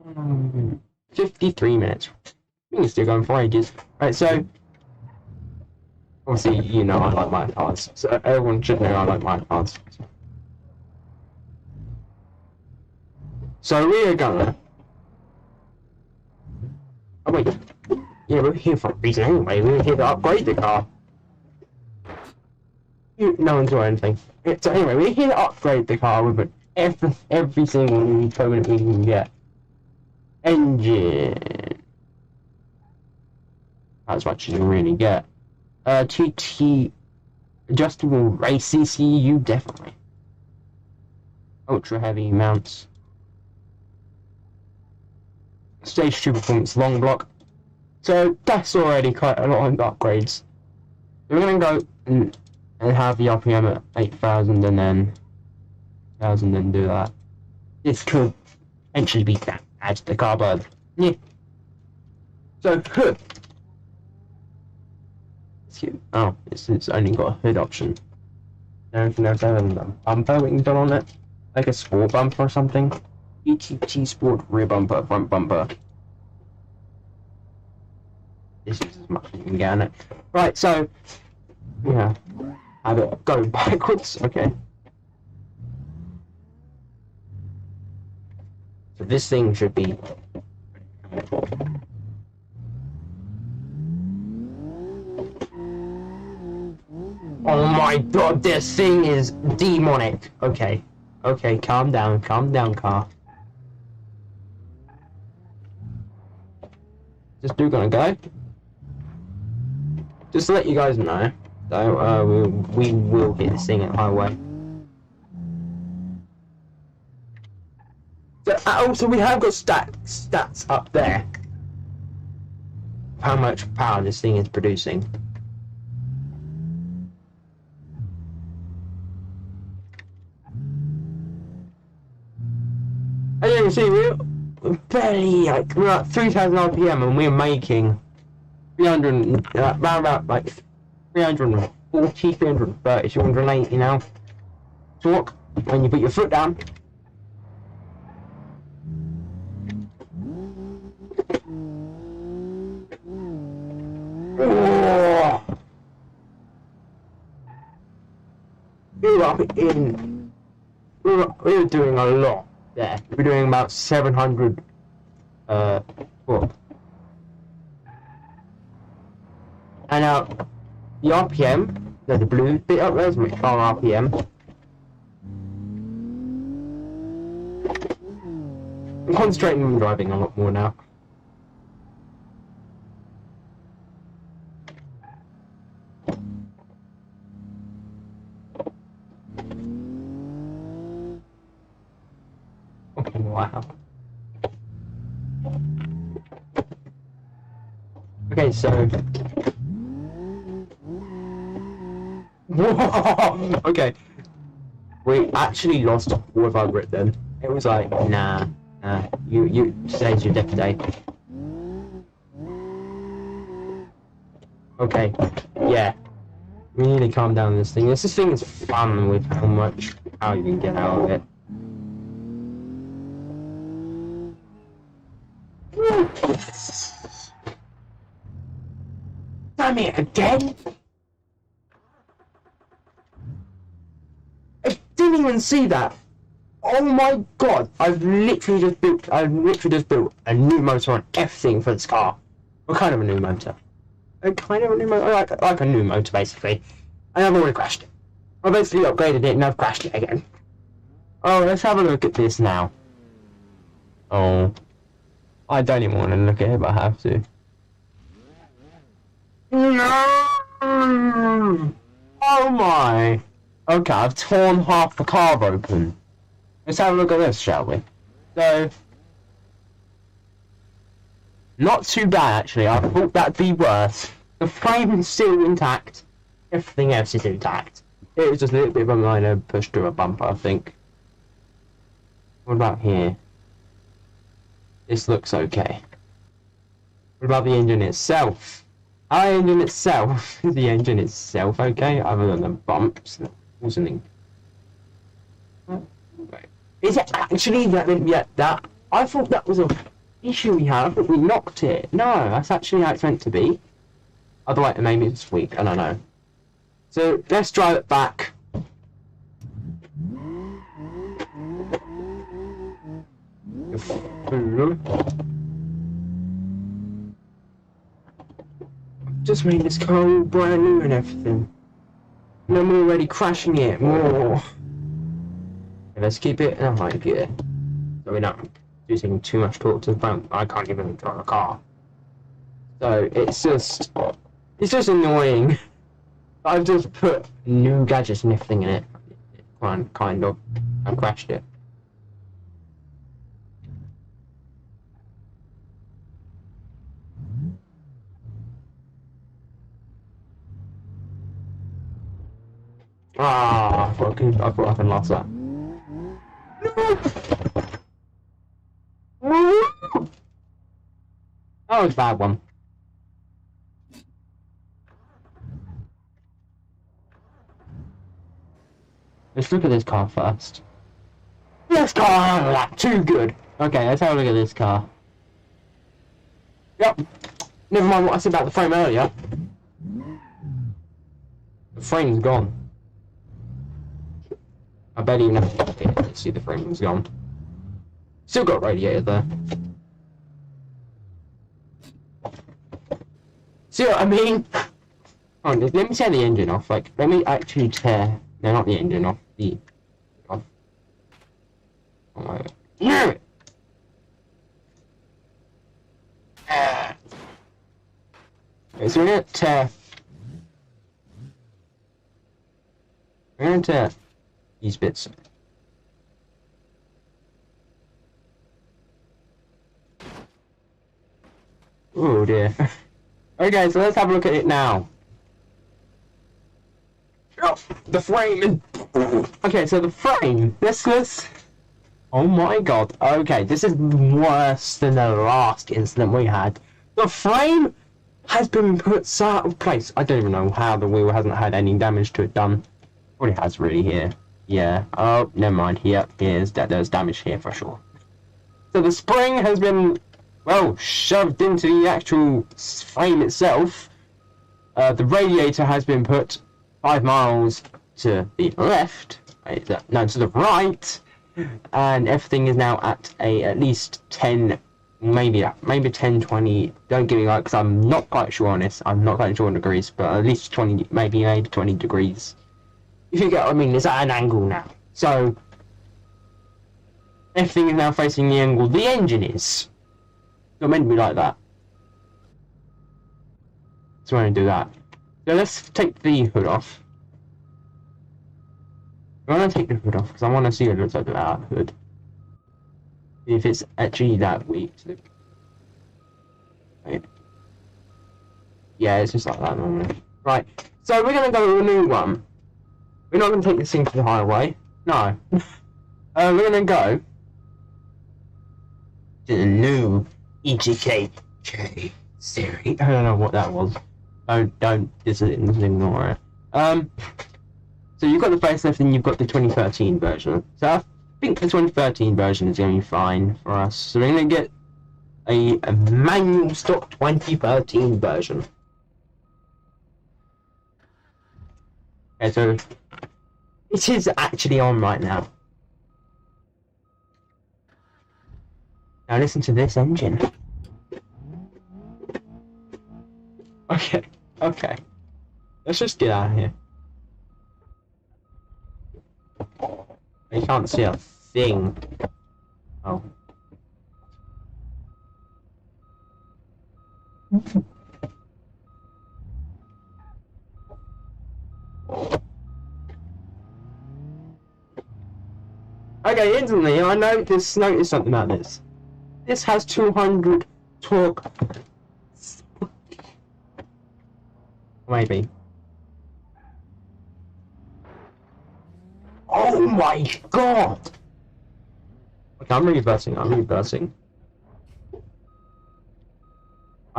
Um, 53 minutes. I think it's still going for ages. Right, so obviously, you know I like my cars, so everyone should know I like my cars. So we are gonna... Oh wait, yeah, we're here for a reason anyway. We're here to upgrade the car. No one's doing anything. So anyway, we're here to upgrade the car with every single component we can get. Engine. As much as you really get. TT adjustable race ECU, definitely. Ultra heavy mounts. Stage 2 performance long block. So that's already quite a lot of upgrades. We're gonna go and have the RPM at 8,000 and then 1,000 and do that. This could eventually be that as the car bird. Yeah. So hood. Oh, it's only got a hood option. Anything else other than a bumper we can put on it? Like a sport bumper or something? ETT Sport rear bumper, front bumper. This is as much as you can get on it. Right, so yeah, have it go backwards. Okay. So this thing should be. Oh my god, this thing is demonic. Okay. Okay, calm down, car. This dude gonna go? just to let you guys know, though, we will get this thing at highway. So, also, we have got stats up there. How much power this thing is producing. As you can see, we're barely like we're at 3,000 RPM and we're making 300 around about like 340, 330, 280 now. Torque when you put your foot down. Oh. We're doing a lot there. We're doing about 700 foot. And now the RPM, the blue bit up there is my RPM. I'm concentrating on driving a lot more now. Wow. Okay, so whoa! Okay, we actually lost all of our grip then. It was like, nah, today's your death day. Okay, yeah, we need to calm down this thing. This thing is fun with how much power you can get out of it. Damn it again! I didn't even see that. Oh my god! I've literally just built a new motor on everything for this car. What kind of a new motor? Like a new motor basically. And I've already crashed it. I basically upgraded it and I've crashed it again. Oh, let's have a look at this now. Oh. I don't even want to look at it, but I have to. No! Oh my! Okay, I've torn half the car open. Let's have a look at this, shall we? So... not too bad, actually. I thought that'd be worse. The frame is still intact. Everything else is intact. It was just a little bit of a minor push to a bumper, I think. What about here? This looks okay. What about the engine itself? Our engine itself, is the engine itself okay? Other than the bumps, wasn't it? Is it actually that? I thought that was a issue we had. I thought we knocked it. No, that's actually how it's meant to be. Otherwise, maybe it's weak. I don't know. So let's drive it back. Just made this car all brand new and everything. And I'm already crashing it. Whoa. Let's keep it in a high gear. So we're not using too much torque to the front. I can't even drive a car. So it's just annoying. I've just put new gadgets and everything in it. Kind of. I crashed it. Ah, I thought I can lost that. No! That was a bad one. Let's look at this car first. This car, like, too good. Okay, let's have a look at this car. Yep. Never mind what I said about the frame earlier. The frame's gone. I bet even have to look at it to see the frame's gone. Still got radiator there. See what I mean? Oh, let me tear the engine off. Like, let me actually tear. No, not the engine off. The off. Oh my god. No! Okay, so we're gonna tear to these bits. Oh dear. Okay, so let's have a look at it now. Oh, the frame is... Okay, so the frame, this was... Oh my god. Okay, this is worse than the last incident we had. The frame has been put out of place. I don't even know how the wheel hasn't had any damage to it done. Probably has really here. Yeah. Oh, never mind. Yep, there's damage here for sure. So the spring has been, well, shoved into the actual frame itself. The radiator has been put 5 miles to the left. No, to the right. And everything is now at at least 10, maybe 10, 20. Don't get me right, because I'm not quite sure on this. I'm not quite sure on degrees, but at least 20, maybe 20 degrees. If you get what I mean, it's at an angle now. So everything is now facing the angle the engine is. It's not meant to be like that. So we're going to do that. So let's take the hood off. I want to take the hood off because I want to see what it looks like without a hood. If it's actually that weak. Right. Yeah, it's just like that normally. Right, so we're going to go with a new one. We're not going to take this thing to the highway. No. We're going to go to the new EGK series. I don't know what that was. Just ignore it. So you've got the facelift and you've got the 2013 version. So I think the 2013 version is going to be fine for us. So we're going to get a manual stock 2013 version. Okay, so it is actually on right now. Now listen to this engine. Okay. Let's just get out of here. You can't see a thing. Oh. Okay, instantly I noticed something about this. This has 200 torque. Maybe. Oh my god! Okay, I'm reversing. I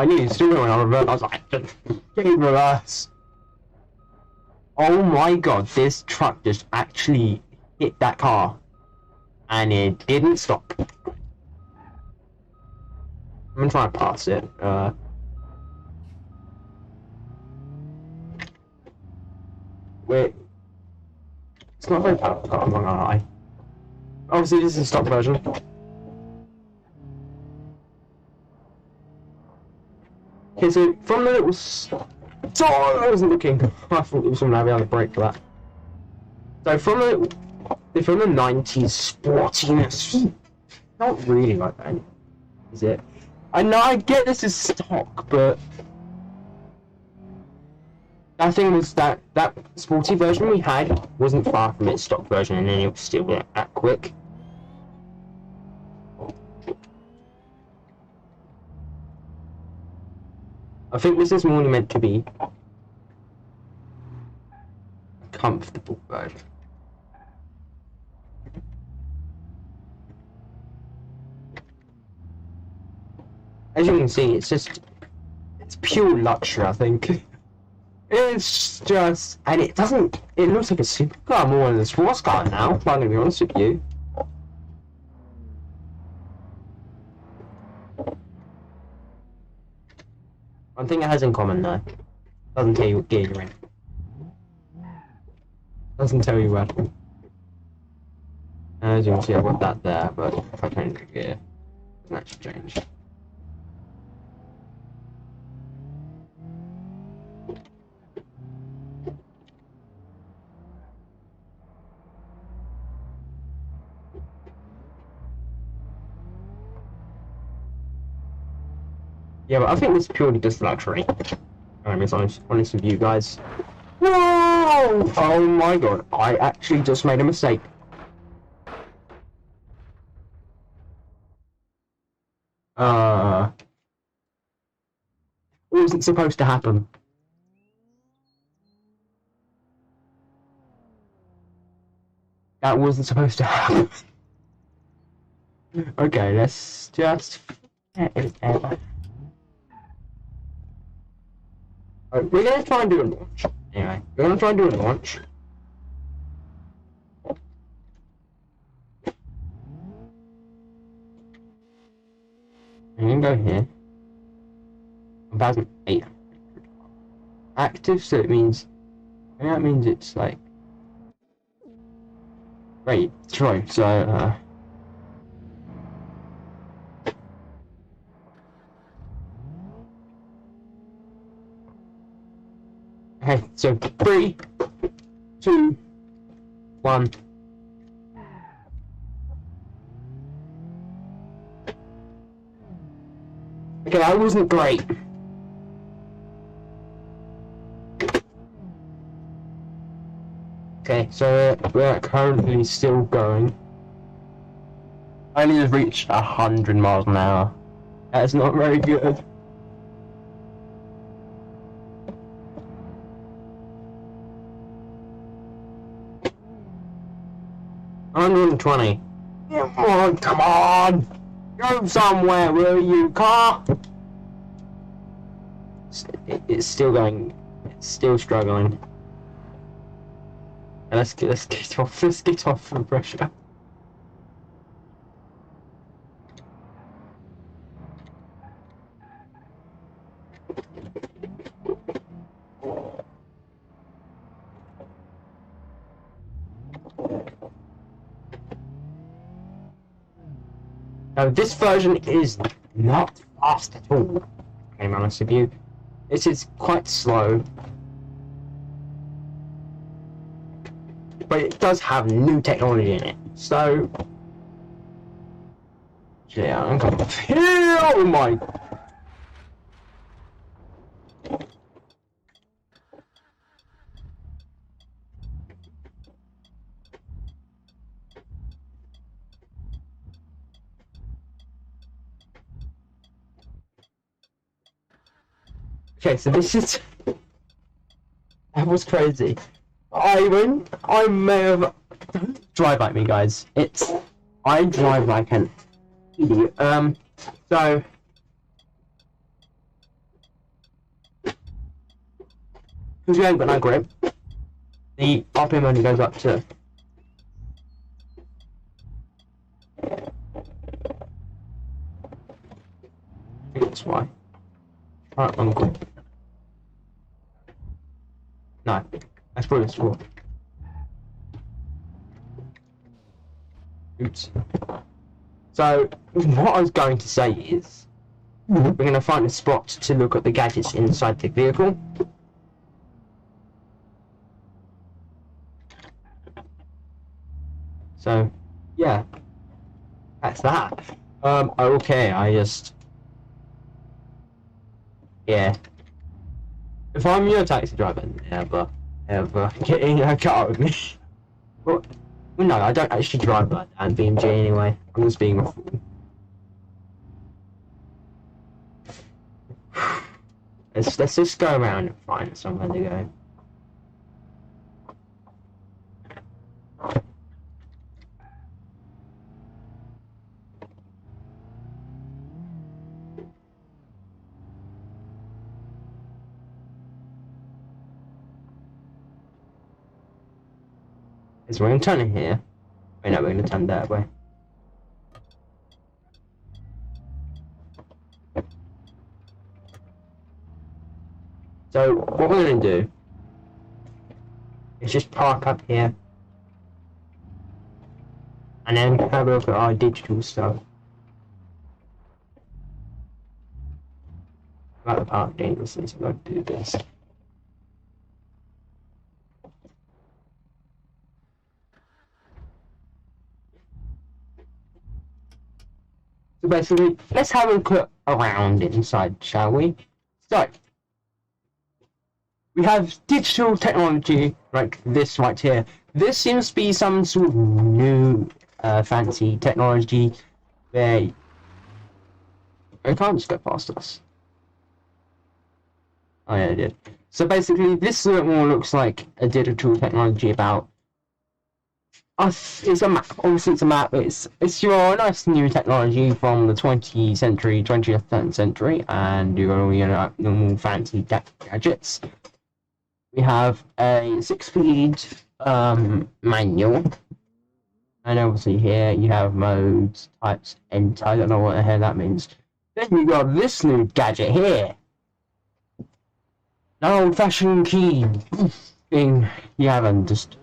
knew you still when I reversed. I was like, get in reverse. Oh my god, this truck just actually hit that car. And it didn't stop. I'm gonna try and pass it. Wait. It's not very powerful, I'm not gonna lie. Obviously, this is a stock version. Okay, so from the little... So I wasn't looking. I thought there was someone having on the brake for that. So from the 90s sportiness, not really like that, is it? I know I get this is stock, but the thing was that sporty version we had wasn't far from its stock version, and then it was still that quick. I think this is more meant to be a comfortable version. As you can see, it's pure luxury, I think. It's just, and it looks like a supercar more than a sports car now, if I'm going to be honest with you. One thing it has in common though, doesn't tell you what gear you're in. Doesn't tell you where. As you can see, I've got that there, but if I change the gear, it doesn't actually change. Yeah, but I think this is purely just luxury. I'm honest with you guys. Whoa! Oh my god, I actually just made a mistake. Wasn't supposed to happen. That wasn't supposed to happen. Okay, let's just... Alright, we're gonna try and do a launch. Anyway, we're gonna try and do a launch. I'm gonna go here. 1,800. Active, so it means... that means it's like... Right, destroy, so, Okay, so 3, 2, 1. Okay, that wasn't great. Okay, so we're currently still going. I only just reached 100 miles an hour. That's not very good. $120. Come on! Go somewhere, will you, car? It's still going. It's still struggling. Let's get off. Let's get off the pressure. Now this version is not fast at all. I'm honest with you. It is quite slow. But it does have new technology in it. So yeah, I'm coming off here. Oh my. Okay, so this is... That was crazy. I may have... Don't drive like me, guys. I drive like an idiot. So... Because you ain't got no grip, the RPM only goes up to... I think that's why. Right, wrong grip. No, that's probably this one. Oops. So, what I was going to say is, we're going to find a spot to look at the gadgets inside the vehicle. So, yeah, that's that. Okay, yeah. If I'm your taxi driver, never, ever get in a car with me. Well, no, I don't actually drive like that in BMG anyway. I'm just being a fool. Let's just go around and find somewhere to go. So we're going to turn in here. Wait, no, we're going to turn that way. So what we're going to do is just park up here and then have a look at our digital stuff. About the park dangerously, so we're going to do this. So basically, let's have a look around inside, shall we? So, We have digital technology like this right here. This seems to be some sort of new fancy technology where I can't just go past us. Oh yeah, I did. So basically, this more looks like a digital technology about us. It's a map. Obviously, it's a map. It's your nice new technology from the 20th century, and you got all your normal fancy gadgets. We have a 6-speed manual, and obviously here you have modes, types, enter. I don't know what the hell that means. Then you got this new gadget here. An old-fashioned key thing you haven't just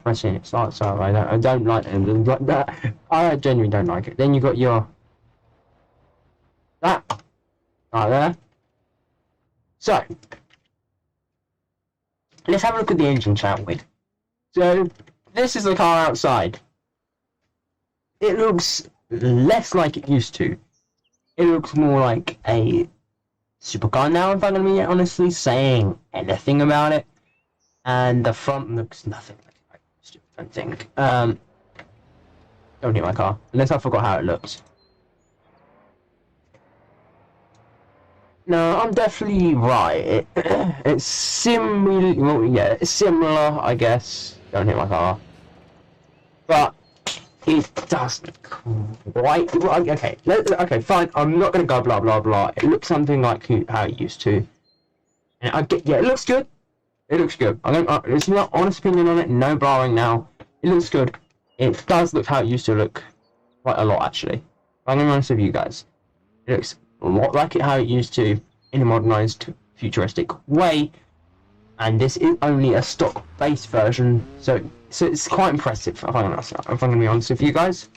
pressing it. So I don't like them like that. I genuinely don't like it. Then you got your that right there. So let's have a look at the engine, shall we? So this is the car outside. It looks less like it used to. It looks more like a supercar now, if I'm going to be honestly saying anything about it. And the front looks nothing like it used to, I don't think. Don't hit my car, unless I forgot how it looks. No, I'm definitely right. It's similar, well, yeah, it's similar, I guess. Don't hit my car. But it doesn't quite. Okay, okay, fine. I'm not gonna go blah blah blah. It looks something like how it used to, and I get, yeah, it looks good. It looks good. It's not honest opinion on it. No blowing now. It looks good. It does look how it used to look, quite a lot actually. I'm gonna be honest with you guys. It looks a lot like how it used to in a modernized, futuristic way. And this is only a stock base version, so it's quite impressive, if I'm gonna be honest with you guys.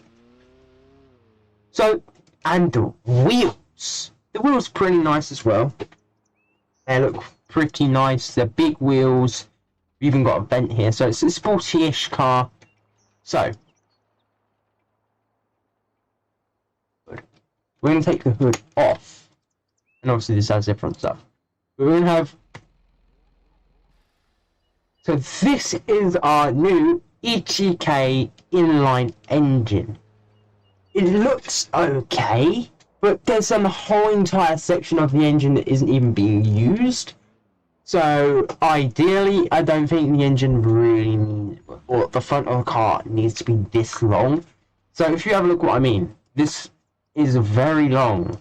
So, and the wheels are pretty nice as well. They look pretty nice. They're big wheels. We've even got a vent here, so it's a sporty-ish car. So we're gonna take the hood off, and obviously this has different stuff. We're gonna have. So this is our new EGK inline engine. It looks okay, but there's a whole entire section of the engine that isn't even being used. So ideally, I don't think the engine really needs, or the front of the car needs to be this long. So if you have a look what I mean, this is very long,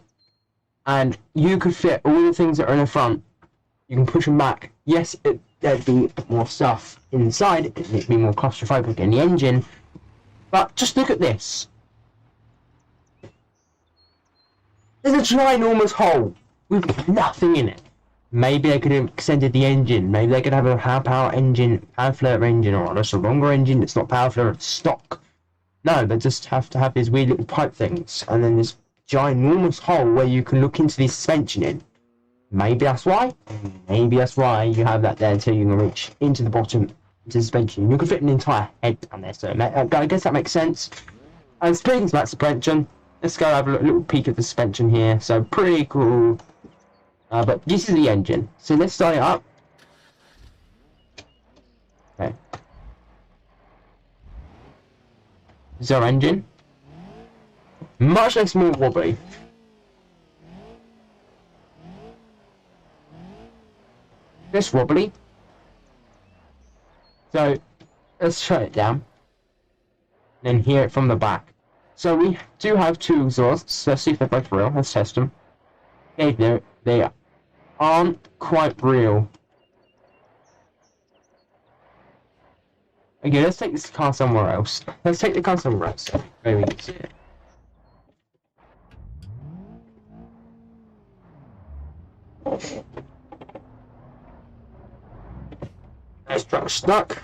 and you could fit all the things that are in the front. You can push them back. Yes, there'd be more stuff inside. It'd be more claustrophobic in the engine. But just look at this. There's a ginormous hole with nothing in it. Maybe they could have extended the engine. Maybe they could have a power flow engine, or just a longer engine that's not power flow, it's stock. No, they just have to have these weird little pipe things, and then this ginormous hole where you can look into the suspension in. Maybe that's why. Maybe that's why you have that there until you can reach into the bottom into the suspension. You can fit an entire head down there, so I guess that makes sense. And speaking of that suspension, let's go have a little peek at the suspension here. So pretty cool. But this is the engine. So let's start it up. Okay. This is our engine. Much less more wobbly. This wobbly. So let's shut it down. Then hear it from the back. So we do have two exhausts. Let's see if they're both real. Let's test them. Okay, they aren't quite real. Okay, let's take this car somewhere else. Let's take the car somewhere else. Maybe we can see it. This truck's stuck.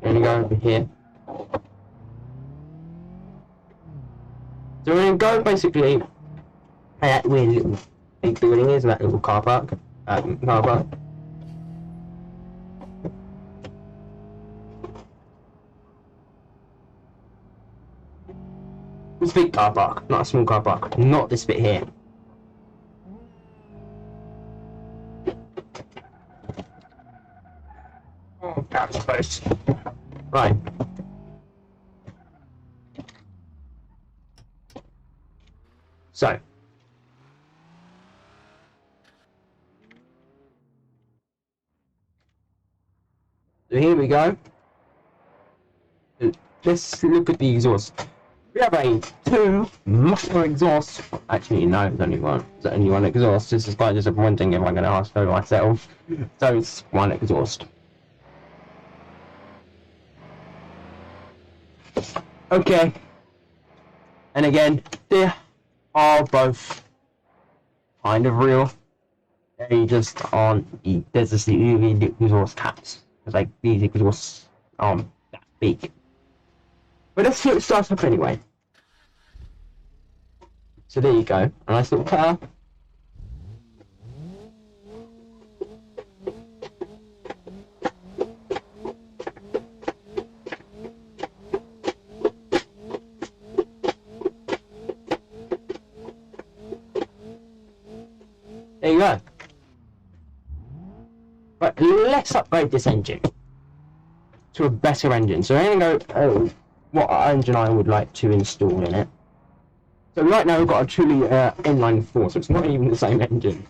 I'm gonna go over here. So we're gonna go basically where that weird little big building is, that little car park. car park. This big car park, not a small car park. Not this bit here. Oh, that's close. Right. So. So here we go. Let's look at the exhaust. We have a 2 muffler exhaust. Actually, no, there's only one. There's only one exhaust. This is quite disappointing if I'm going to ask for myself. So it's one exhaust. Okay. And again, they are both kind of real. They just aren't. There's just the exhaust caps. It's like these exhausts aren't that big. But let's see what it starts up anyway. So there you go. A nice little car. There you go. But let's upgrade this engine to a better engine. So I'm going to go what engine I would like to install in it. So right now we've got a truly inline 4, so it's not even the same engine.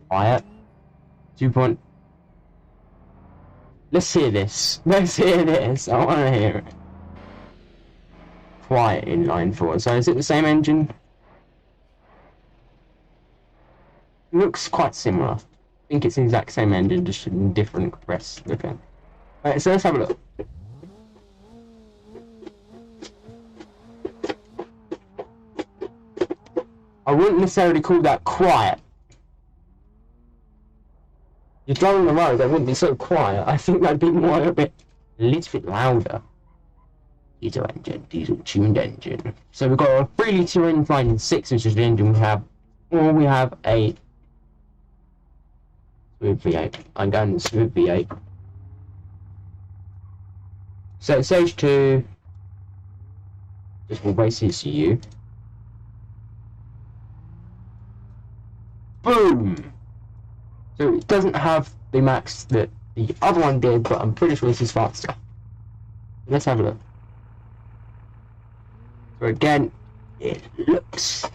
Quiet. 2 point. Let's hear this. Let's hear this. I want to hear it. Quiet inline 4. So is it the same engine? It looks quite similar. I think it's the exact same engine, just in different compressed looking. Alright, so let's have a look. I wouldn't necessarily call that quiet. You're driving on the road, that wouldn't be so quiet. I think that'd be more a little bit louder. Diesel engine, diesel tuned engine. So we've got a 3 litre inline 6, which is the engine we have, or we have a smooth V8. I'm going to smooth V8. So stage 2, just will base ECU. Boom! So it doesn't have the max that the other one did, but I'm pretty sure this is faster. Let's have a look. So again, it looks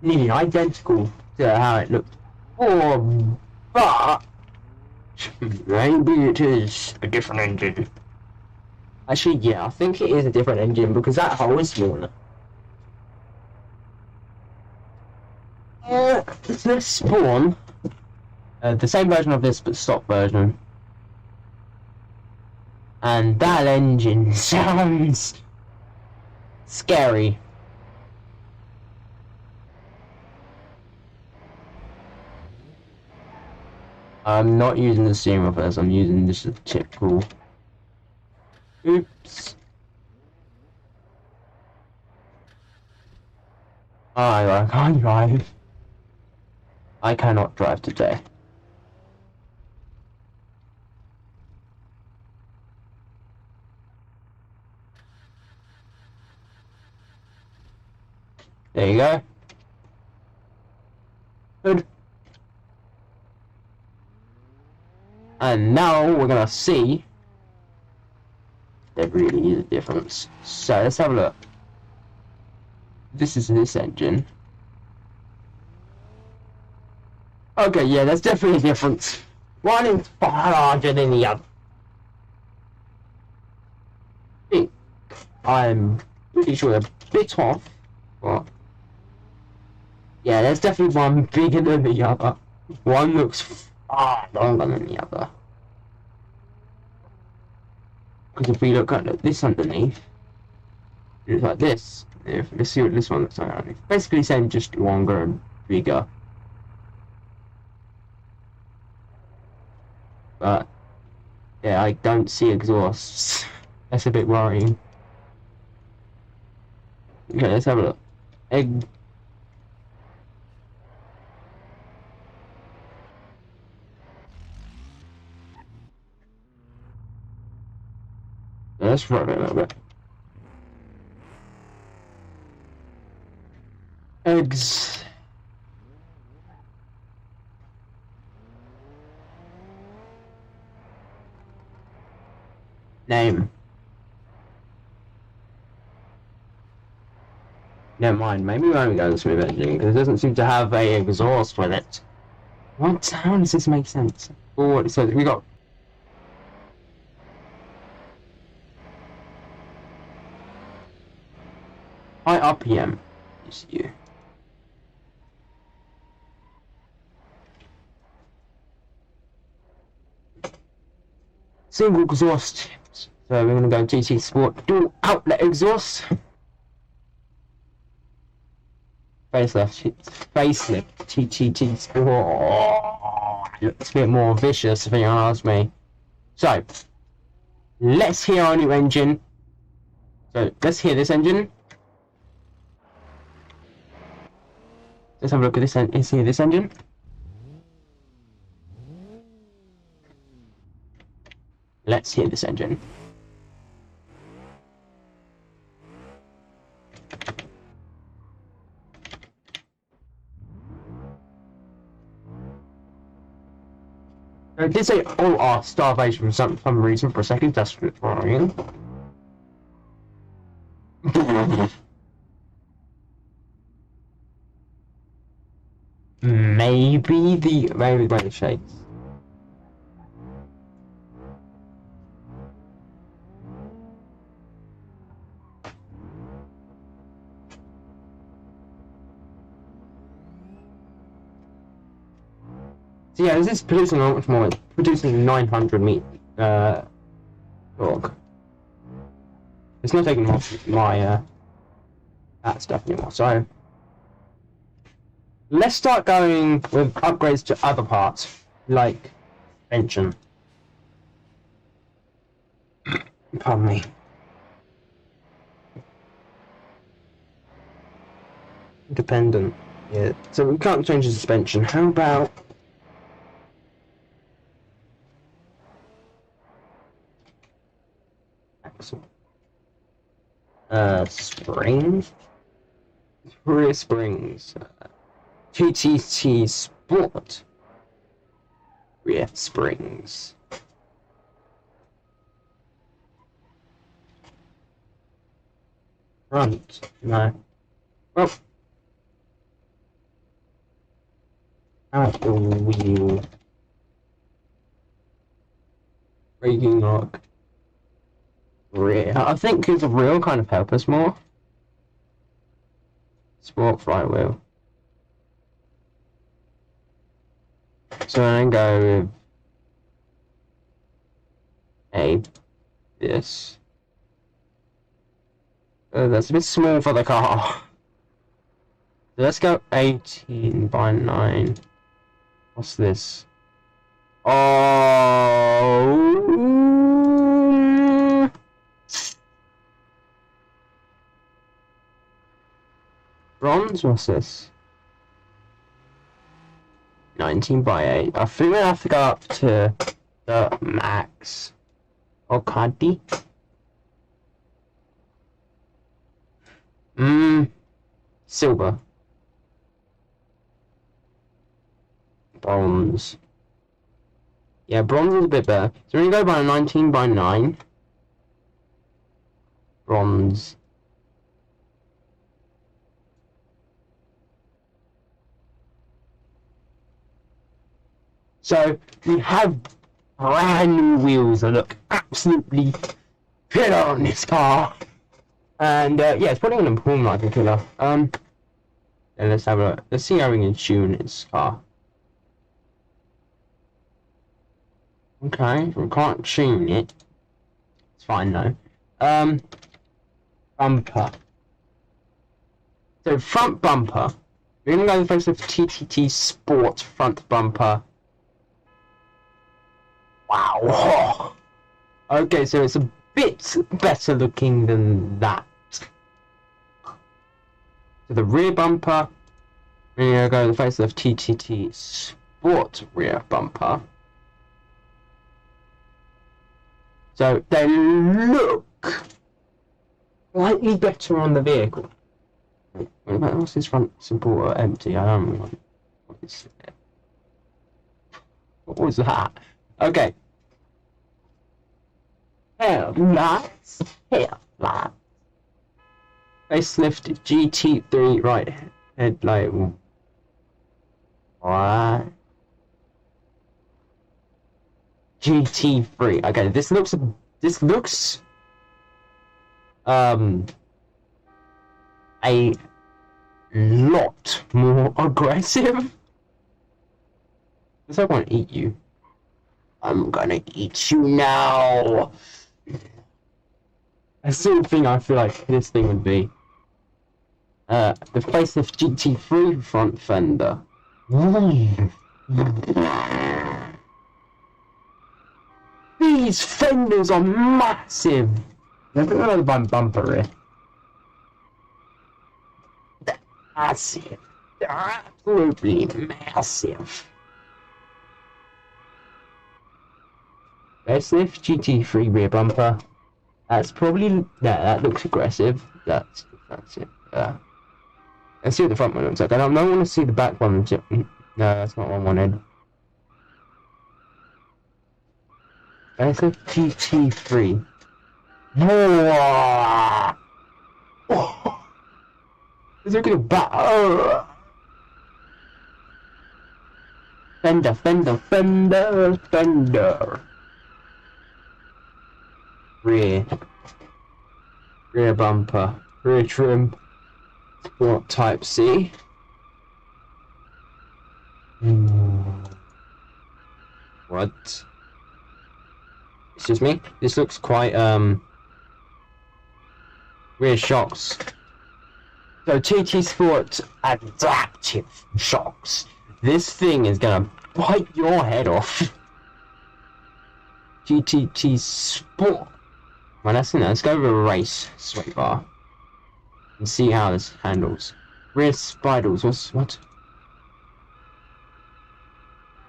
nearly identical to how it looked before, but maybe it is a different engine. Actually, yeah, I think it is a different engine because that hole is smaller. Let's spawn the same version of this, but stock version. And that engine sounds scary. I'm not using the steering reverse, I'm using just a typical. Oops. I can't drive. I cannot drive today. There you go. Good. And now we're gonna see there really is a difference. So let's have a look. This is this engine. Okay, yeah, there's definitely a difference. One is far larger than the other. I think I'm pretty sure they're a bit off. But yeah, there's definitely one bigger than the other. One looks far longer than the other. Because if we look at this underneath, it's like this. Let's see what this one looks like underneath. Basically same, just longer and bigger. But yeah, I don't see exhausts. That's a bit worrying. Okay, let's have a look. let's rev it a little bit. Eggs. Name. Never mind, maybe we won't go to smooth engine because it doesn't seem to have a exhaust with it. What? How does this make sense? Oh, so we got high RPM ECU. Single exhaust. So we're going to go GT Sport dual outlet exhaust. Facelift TTT Sport. Oh, looks a bit more vicious if you ask me. So let's hear our new engine. So let's hear this engine. Let's have a look at this. Let's hear this engine. Let's hear this engine. I did say all our starvation for some reason for a second. That's wrong. Maybe the shakes. So yeah, this is producing how much more? It's producing 900 torque. It's not taking my that stuff anymore. So let's start going with upgrades to other parts, like suspension. Pardon me. Independent. Yeah. So we can't change the suspension. How about springs? Rear springs. TTT Sport. Rear springs. Front. No. Well. Out the wheel. Braking lock. Rear. I think the rear kind of help us more. Sport flywheel. So then go with this. That's a bit small for the car. So let's go 18 by 9. What's this? Oh. Bronze, what's this? 19 by 8. I think we have to go up to the max. Okadi. Silver. Bronze. Yeah, bronze is a bit better. So we're gonna go by a 19 by 9. Bronze. So we have brand new wheels that look absolutely killer on this car. And yeah, it's probably gonna perform like a killer. And let's have a look. Let's see how we can tune this car. Okay, we can't tune it. It's fine though. Bumper. So front bumper. We're gonna go with the face of TTT Sport front bumper. Wow. Okay, so it's a bit better looking than that. So the rear bumper. We're gonna go with the face of TTT Sport rear bumper. So they look look slightly better on the vehicle. Wait, what's this front support empty? I don't know what is it. What was that? Okay. Headlights. Headlights. Facelift GT3 right headlight. What? GT3. Okay, this looks a lot more aggressive. Because I want to eat you. I'm gonna eat you now. That's the sort of thing I feel like this thing would be. The facelift GT3 front fender. These fenders are massive. Look at another bumper here. They're massive. They're absolutely massive. Facelift GT3 rear bumper. That's probably that looks aggressive. That's it. Let's see what the front one looks like. I don't want to see the back one. No, that's not what I wanted. Facelift GT3. Whoa! Oh. Look at the back. Oh. Fender. Rear bumper, rear trim, Sport Type C. What? Excuse me. This looks quite rear shocks. So TT Sport adaptive shocks. This thing is gonna bite your head off. GTT Sport. Well, let's go with a race sway bar and see how this handles. Rear spiders, what?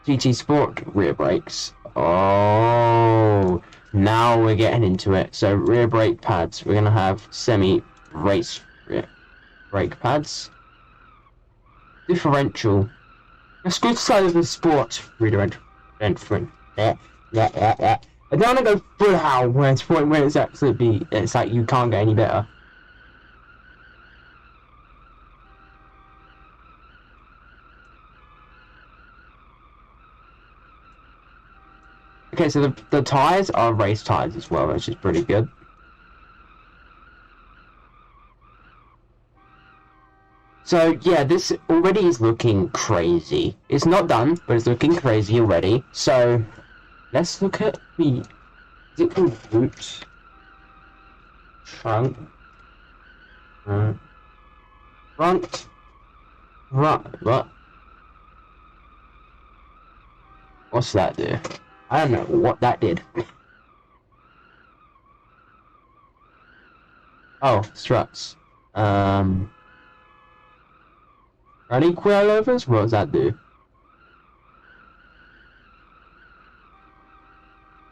GT Sport rear brakes. Oh, now we're getting into it. So rear brake pads, we're gonna have semi-race rear brake pads. Differential. Let's go to the side of the Sport rear differential. I don't want to go full how where it's absolutely it's like you can't get any better. Okay, so the tires are race tires as well, which is pretty good. So yeah, this already is looking crazy. It's not done, but it's looking crazy already. So let's look at the, is it called boot? Trunk? Front? What? What's that do? I don't know what that did. Oh, struts. Running coilovers? What does that do?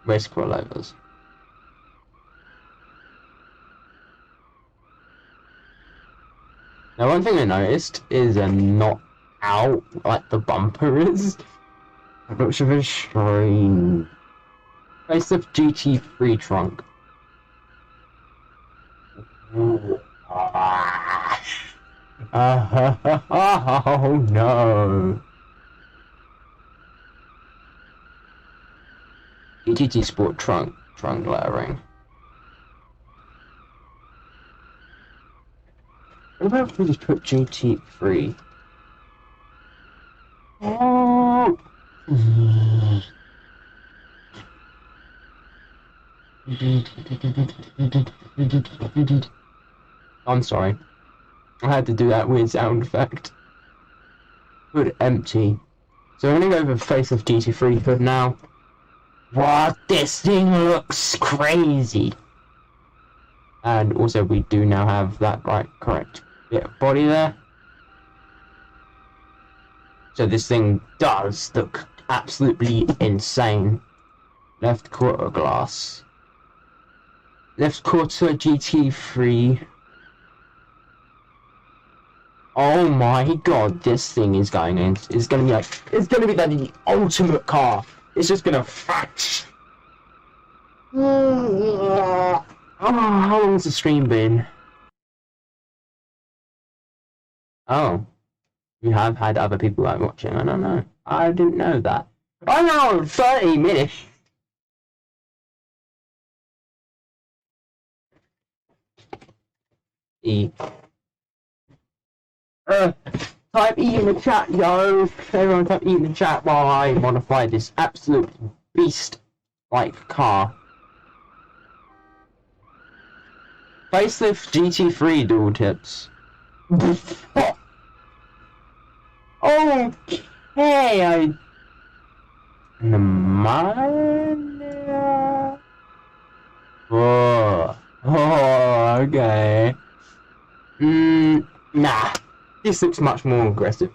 Race coilovers. Now, one thing I noticed is not how like the bumper is. It looks very strange. Facelift GT3 trunk. Oh no. GT Sport trunk lettering. What about if we just put GT3? Oh. I'm sorry. I had to do that weird sound effect. Hood empty. So I'm gonna go with Facelift GT3 hood now. What? This thing looks crazy. And also we do now have that correct bit of body there. So this thing does look absolutely insane. Left quarter glass. let's go to a GT3. Oh my god, this thing is going in. It's gonna be like, it's gonna be like the ultimate car. It's just gonna fact. Oh, how long has the stream been? Oh, you have had other people like watching. I don't know. I didn't know that. I know, 30 minutes. E. Type E in the chat, yo. Everyone type E in the chat while I modify this absolute beast-like car. Facelift GT3 dual tips. Okay, the man. Oh, okay. Nah. This looks much more aggressive.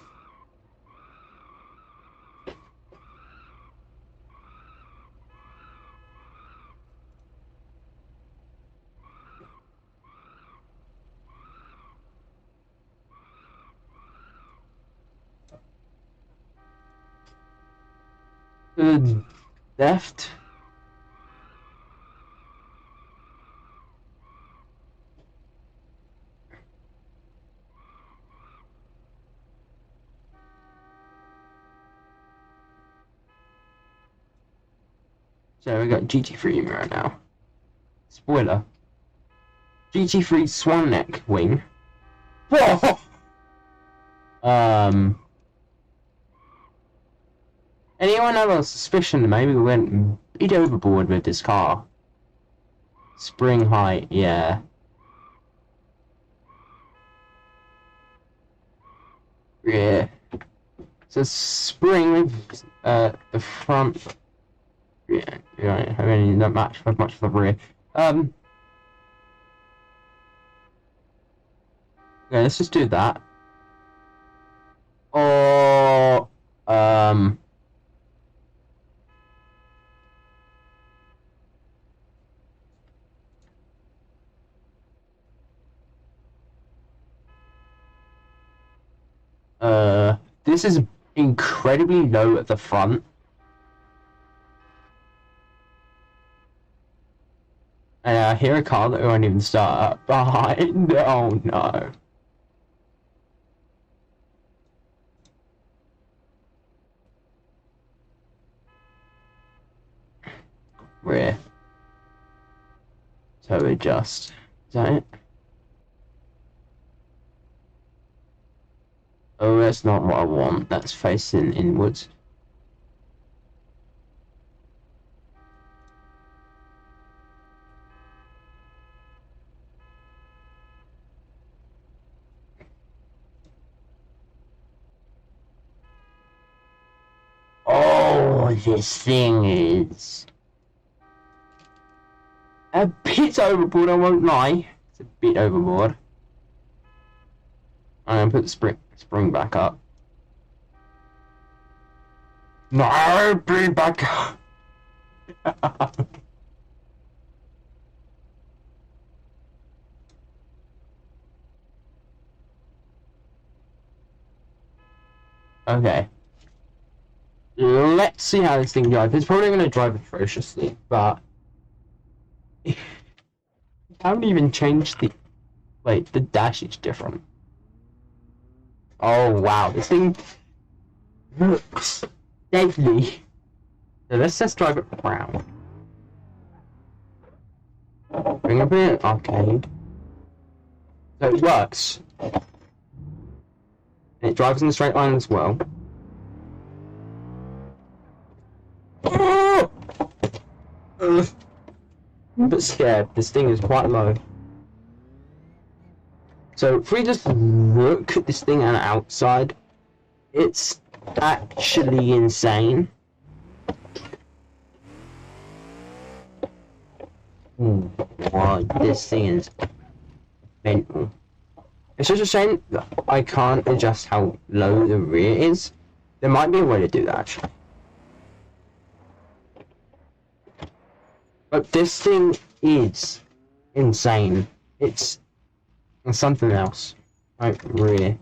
Good. Left. So we got GT3 mirror now. Spoiler. GT3 swan neck wing. Whoa! Anyone have a suspicion that maybe we went bit overboard with this car? Spring height, yeah. Yeah. So spring, the front. Yeah, you don't have any that much for the rear. Yeah, let's just do that. Or this is incredibly low at the front. And I hear a car that won't even start up behind. Oh no. Rear. So adjust. Is that it? Oh, that's not what I want. That's facing inwards. Oh, this thing is a bit overboard, I won't lie. It's a bit overboard. I'm gonna put the spring back up. No, bring back up. Okay. Let's see how this thing drives. It's probably going to drive atrociously, but I haven't even changed the... Wait, the dash is different. Oh wow, this thing looks deadly. So let's just drive it around. Bring up an arcade. So it works. And it drives in a straight line as well. I'm a bit scared. This thing is quite low. So if we just look at this thing on the outside, it's actually insane. Wow, this thing is mental. It's just a shame that I can't adjust how low the rear is. There might be a way to do that actually. But this thing is insane. It's something else. Like, really.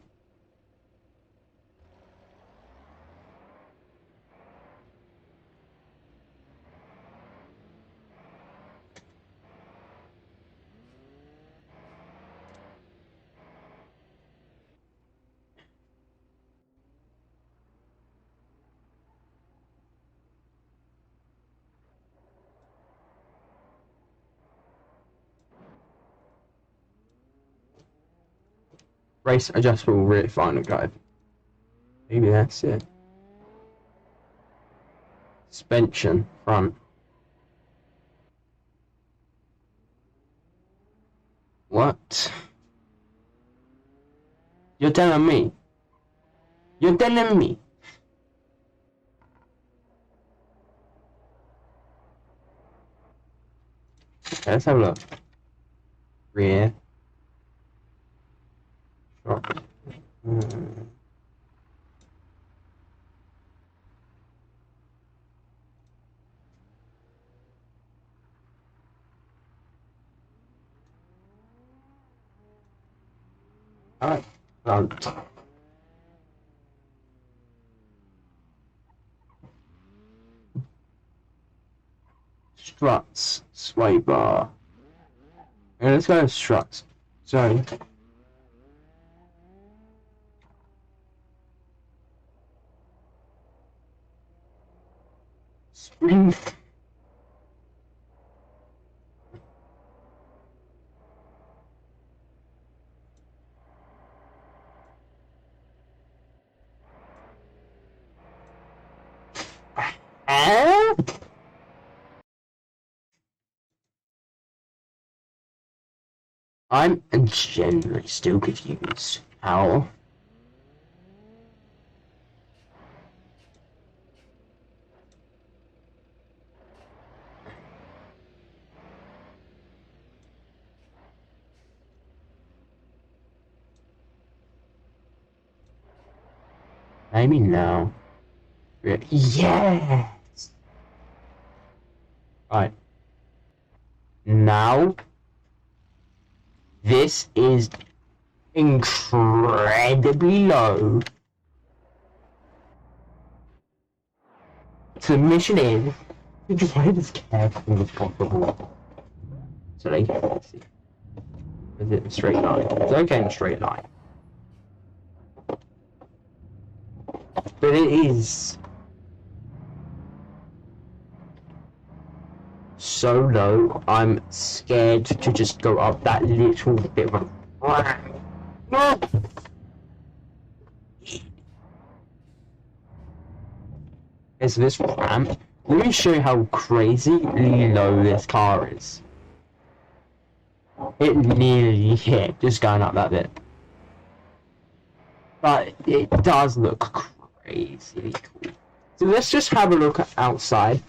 Race adjustable rear final guide. Maybe that's it. Suspension front. What? You're telling me? You're telling me? Okay, let's have a look. Rear. Shock. Alright. Struts, sway bar. Yeah, let's go with struts. So spring. I'm genuinely still confused. How? Maybe no. Yes! Right. Now, this is incredibly low. Submission in to drive as carefully as possible. So they can see. Is it a straight line? It's okay in a straight line. But it is so low, I'm scared to just go up that little bit of a... No! Is this ramp? Let me show you how crazily low this car is. It nearly hit just going up that bit. But it does look crazily cool. So let's just have a look outside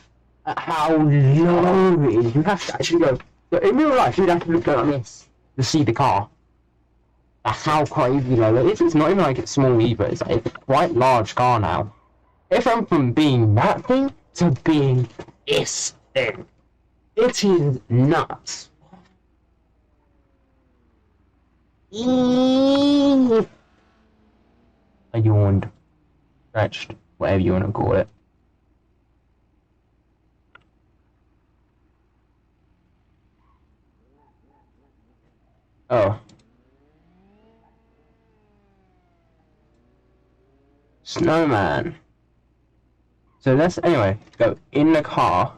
at how low it is. You have to actually go. So in real life, you'd have to look like this to see the car. That's how crazy low it is. It's not even like it's small either. It's like a quite large car now. If I'm from being that thing to being this thing, it is nuts. I yawned, stretched, whatever you want to call it. Oh. Snowman. So let's, anyway, go in the car.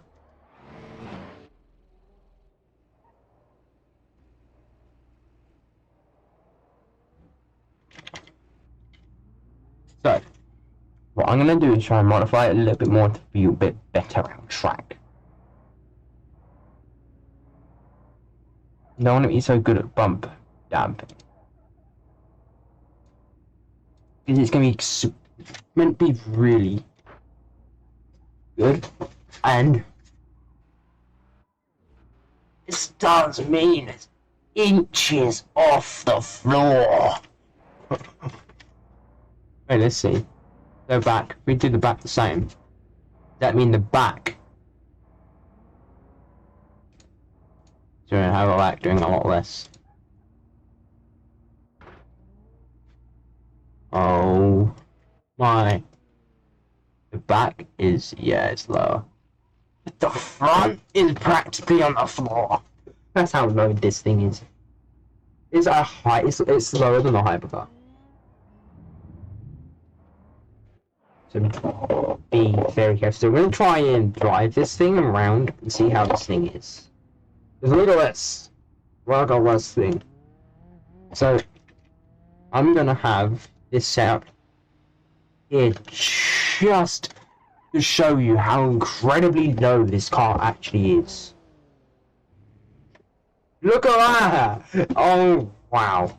So, what I'm going to do is try and modify it a little bit more to be a bit better on track. Don't want to be so good at bump damping. Because it's going to be meant to be really good. And this does mean it's inches off the floor. Wait, let's see. Go back. We do the back the same. Does that mean the back? So to have a back doing a lot less. Oh my. The back is, yeah, it's lower. The front is practically on the floor. That's how low this thing is. It's a high, it's lower than the hypercar. So be very careful. So we're going to try and drive this thing around and see how this thing is. There's look at this. Look at this thing. So I'm going to have this set up here just to show you how incredibly low this car actually is. Look at that! Oh, wow.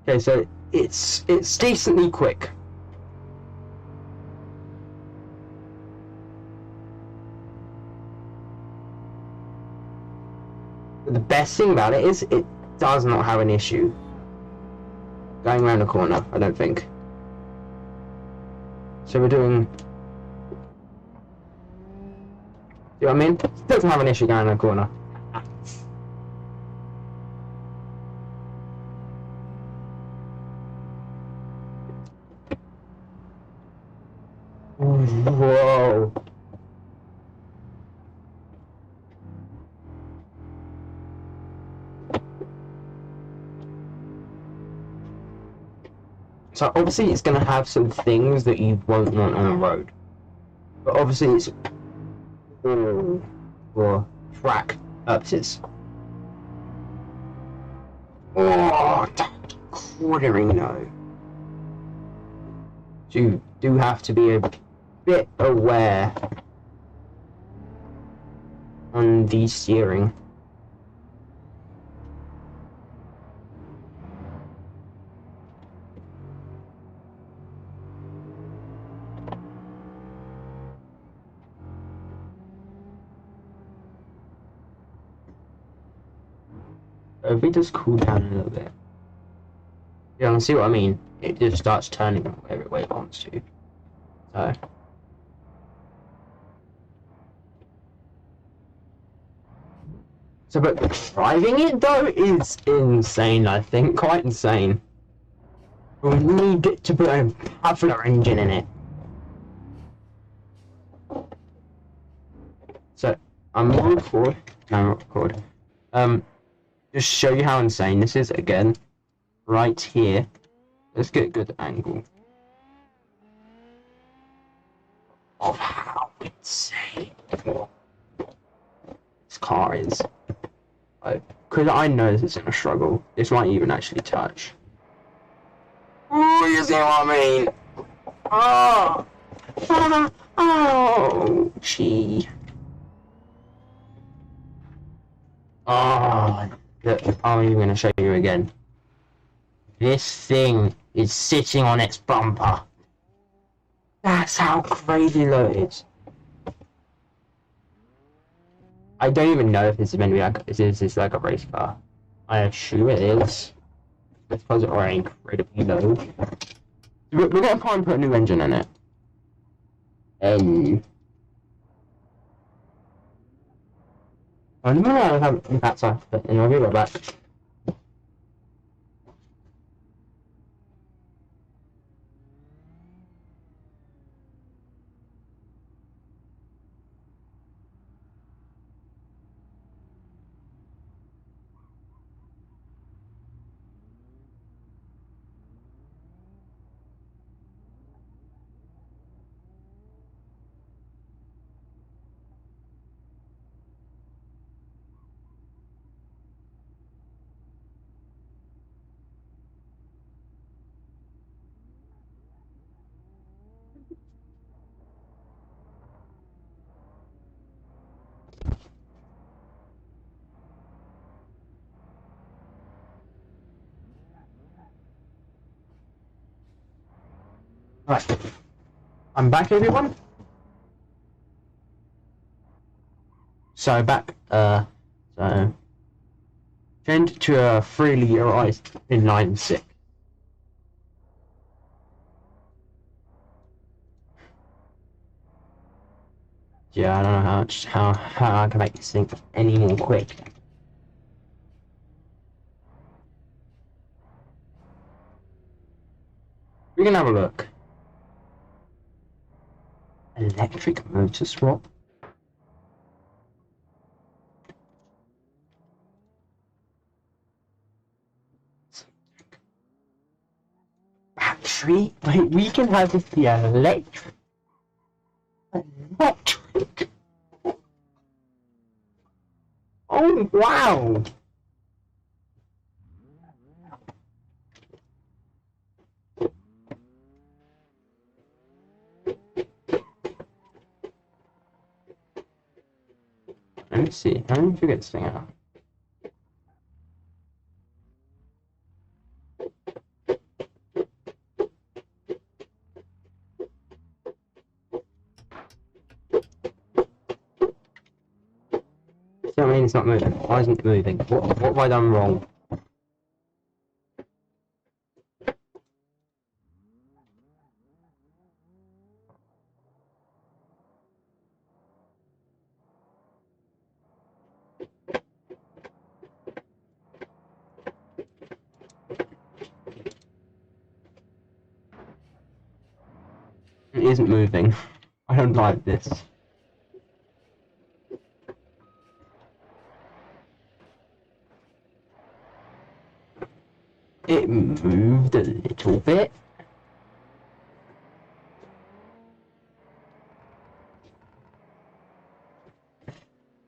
Okay, so it's decently quick. The best thing about it is it does not have an issue going around the corner, I don't think. So we're doing... See what I mean? It doesn't have an issue going around the corner. Whoa. So obviously it's going to have some things that you won't want on the road. But obviously it's all for track purposes. Oh, quartering though. So you do have to be a bit aware on the steering. If we just cool down a little bit. You can see what I mean? It just starts turning whatever way it wants to. But driving it though is insane, I think. Quite insane. We need to put a popular engine in it. So, I'm on record. No, I'm not record. Just show you how insane this is again. Right here. Let's get a good angle of how insane this car is. Because I know this isn't a struggle. This might even actually touch. Oh, you see what I mean? Oh, oh, gee. Oh, look, I'm even going to show you again. This thing is sitting on its bumper. That's how crazy low it is. I don't even know if this is meant to be like, is this like a race car? I assume it is. Because it's incredibly low. We're going to try and put a new engine in it. I don't know how to have that side, but I'll be right back. Right, I'm back, everyone. So back So, change to a freely arise inline 6. Yeah, I don't know how I can make this thing any more quick. We can have a look. Electric motor swap. Battery? Wait, we can have the electric. Electric. Oh wow! Let me see. How did you get this thing out? I mean it's not moving? Why isn't it moving? What have I done wrong? It isn't moving. I don't like this. It moved a little bit.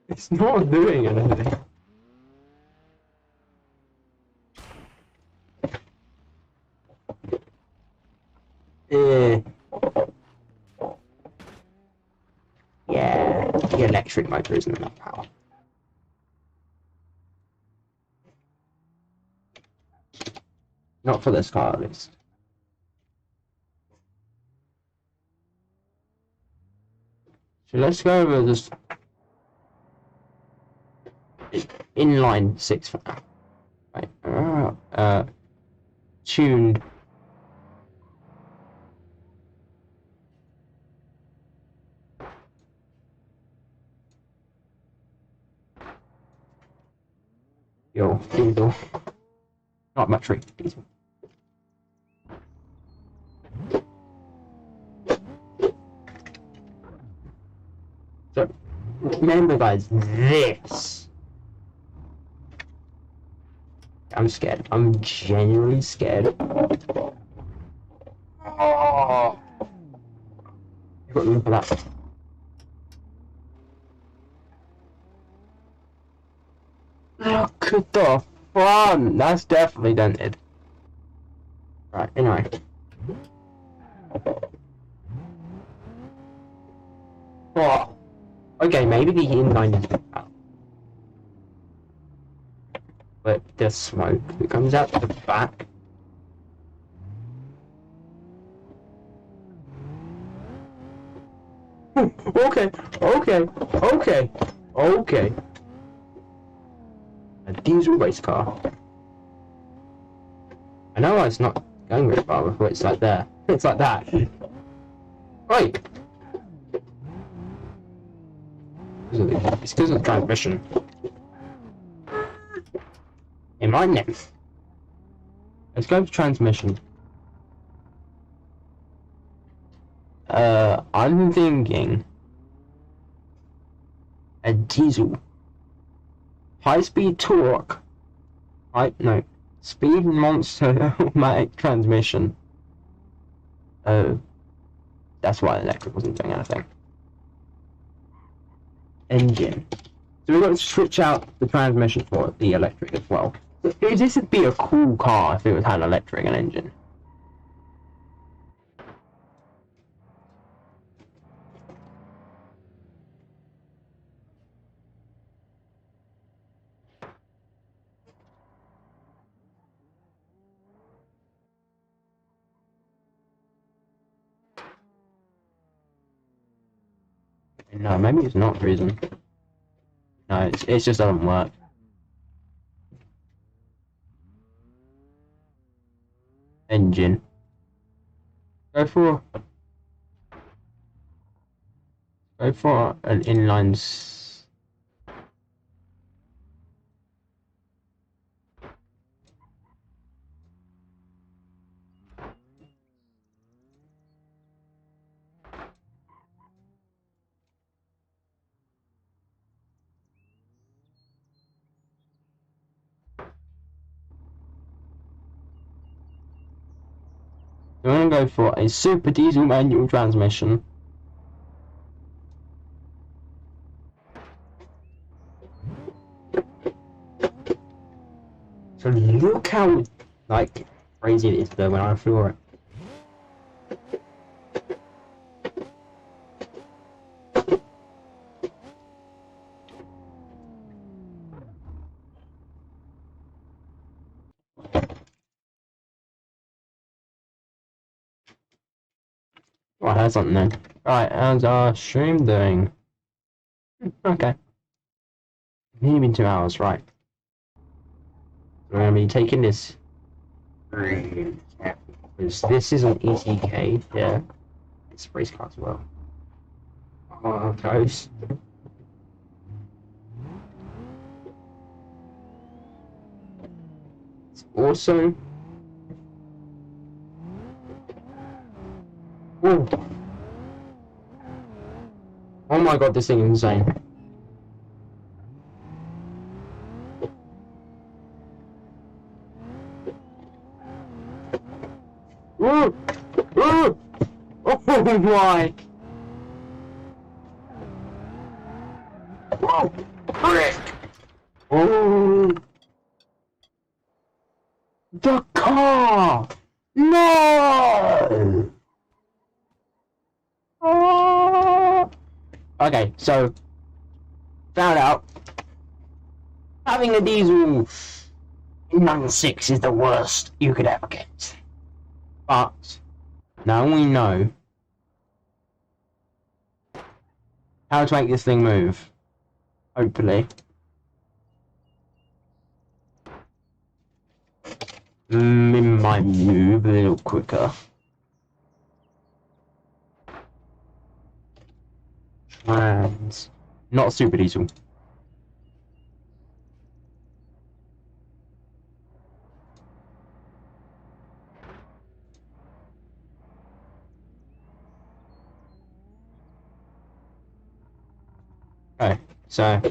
It's not doing anything. Yeah, the electric motor isn't enough power. Not for this car, at least. So let's go over this inline 6 for now. Right. Tuned. Yo, diesel. Not battery, diesel. So, remember guys, this. I'm scared. I'm genuinely scared. Oh! You've got room for that. Look at the front! That's definitely dented. Right, anyway. Oh. Okay, maybe the inline is out. But the smoke that comes out the back. Okay. A diesel race car. I know it's not going very far before it's like there. It's like that. Right. It's because of the transmission. In my name. Let's go to transmission. I'm thinking a diesel. High speed torque. No. Speed monster automatic transmission. Oh. That's why electric wasn't doing anything. Engine. So we've got to switch out the transmission for the electric as well. This would be a cool car if it had electric and engine. No, maybe it's not reason. No, it just doesn't work. Engine. Go for an inline. We're gonna go for a super diesel manual transmission. So look how like crazy it is though when I floor it. Right, that's something then. Right, how's our stream doing? Okay. Maybe been 2 hours, right. We're gonna be taking this. Because this is an ECK, yeah. It's a race car as well. Oh, close. It's awesome. Ooh. Oh my god, this thing is insane. Ooh! Ooh! Oh my! Oh! Frick! Oh! The car! No! Oh! Okay, so found out having a diesel in 6 is the worst you could ever get. But now we know how to make this thing move. Hopefully. It might move a little quicker. And not a super diesel. Okay, so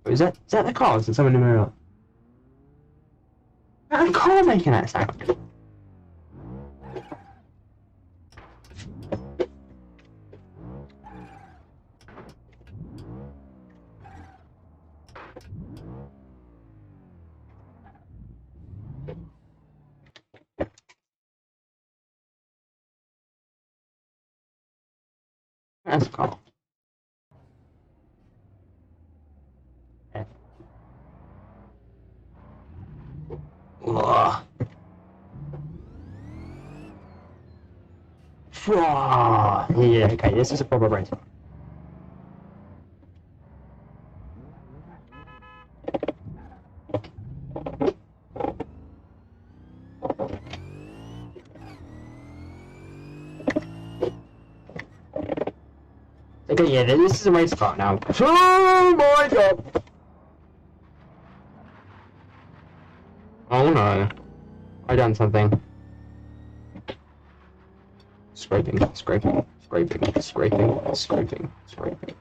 is that the car? Is it someone in the mirror? Is that the car making that sound? That's a car. Okay. Ugh. Yeah, okay, this is a proper race. Okay, yeah, this is a race car now. Oh my god! Oh no. I done something. Scraping, scraping, scraping, scraping, scraping, scraping.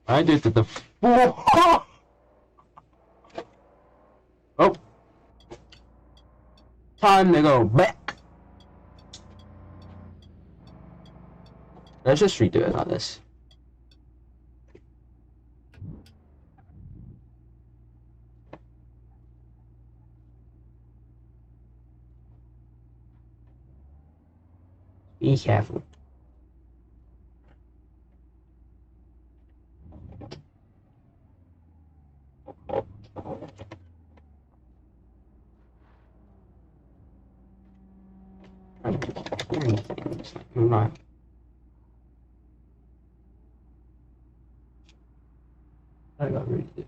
I did the oh. Time to go back. Let's just redo it like this. Be careful. doing things. Like, I got really do.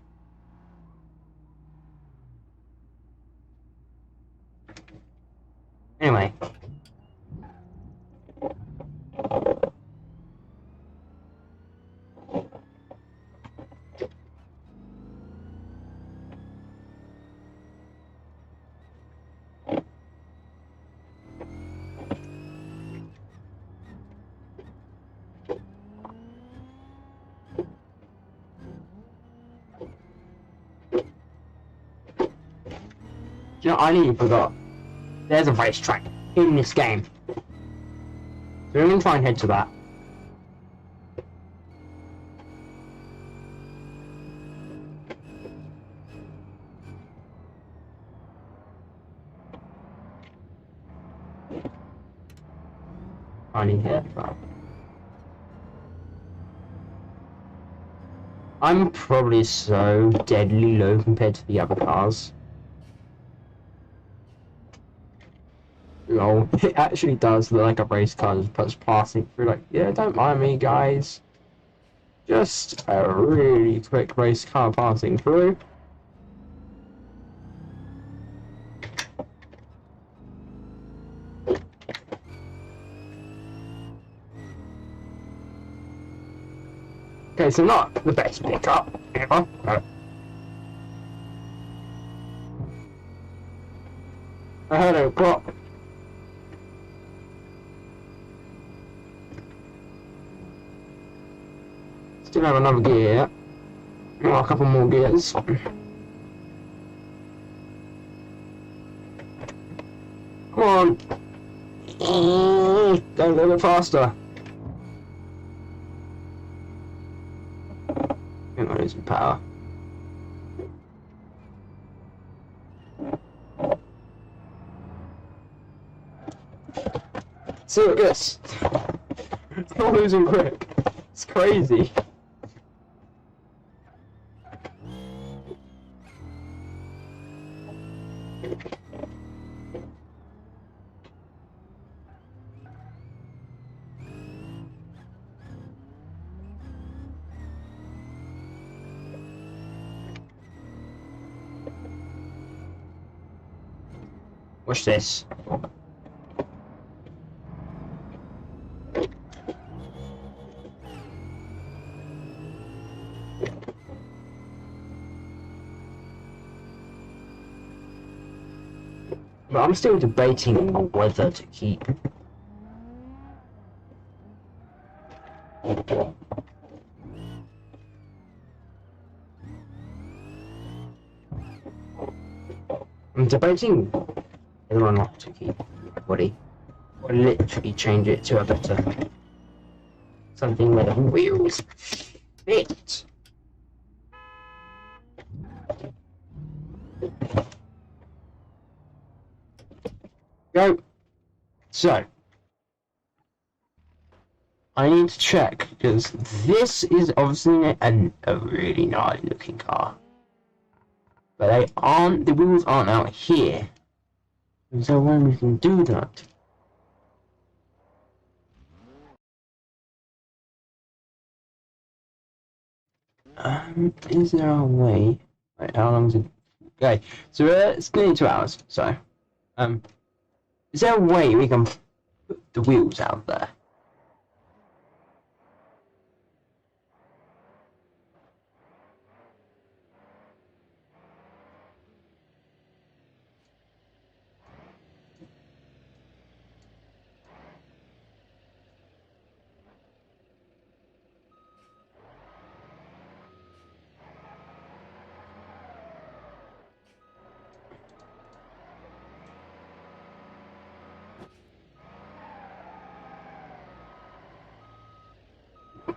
Anyway. You know, I nearly forgot. There's a racetrack in this game. So we're going to try and head to that. I need to head that. I'm probably so deadly low compared to the other cars. Lol, it actually does look like a race car just passing through, like, yeah, don't mind me, guys. Just a really quick race car passing through. Okay, so not the best pickup ever, but I heard a clock. Still have another gear. Oh, a couple more gears. Come on. Go a little bit faster. I think I'm losing power. See, look at this. It's not losing quick. It's crazy. Watch this. But I'm still debating on whether to keep. I'm debating whether or not to keep the body, or literally change it to a better something where the wheels fit. Go. So I need to check because this is obviously a really nice looking car. But the wheels aren't out here. So when we can do that? Is there a way? Wait, how long is it? Okay, so it's nearly 2 hours, so, is there a way we can put the wheels out there?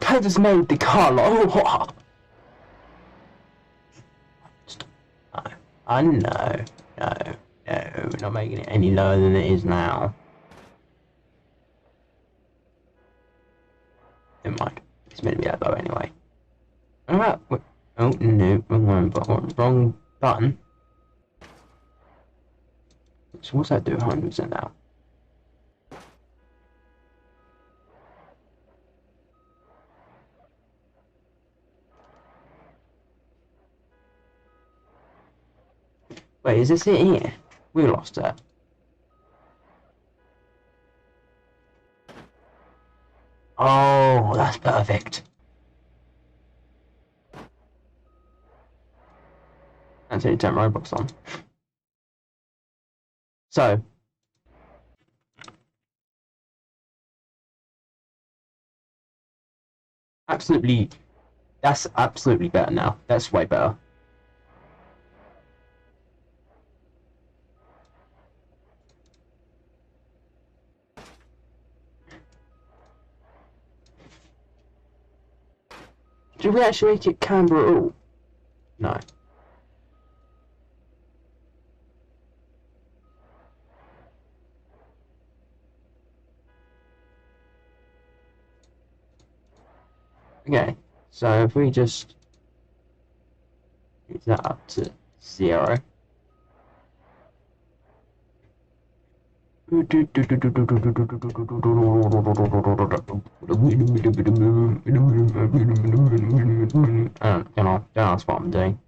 I just made the car lower. I know. No, we're not making it any lower than it is now. Never mind. It's meant to be that low anyway. Alright. Oh no, wrong button. So what's that do? 100% now. Wait, is this it here? We lost it. Oh, that's perfect. That's how you turn Roblox on. So. Absolutely. That's absolutely better now. That's way better. Did we actually make it camber at all? No. Okay, so if we just use that up to 0. Don't ask what I'm doing.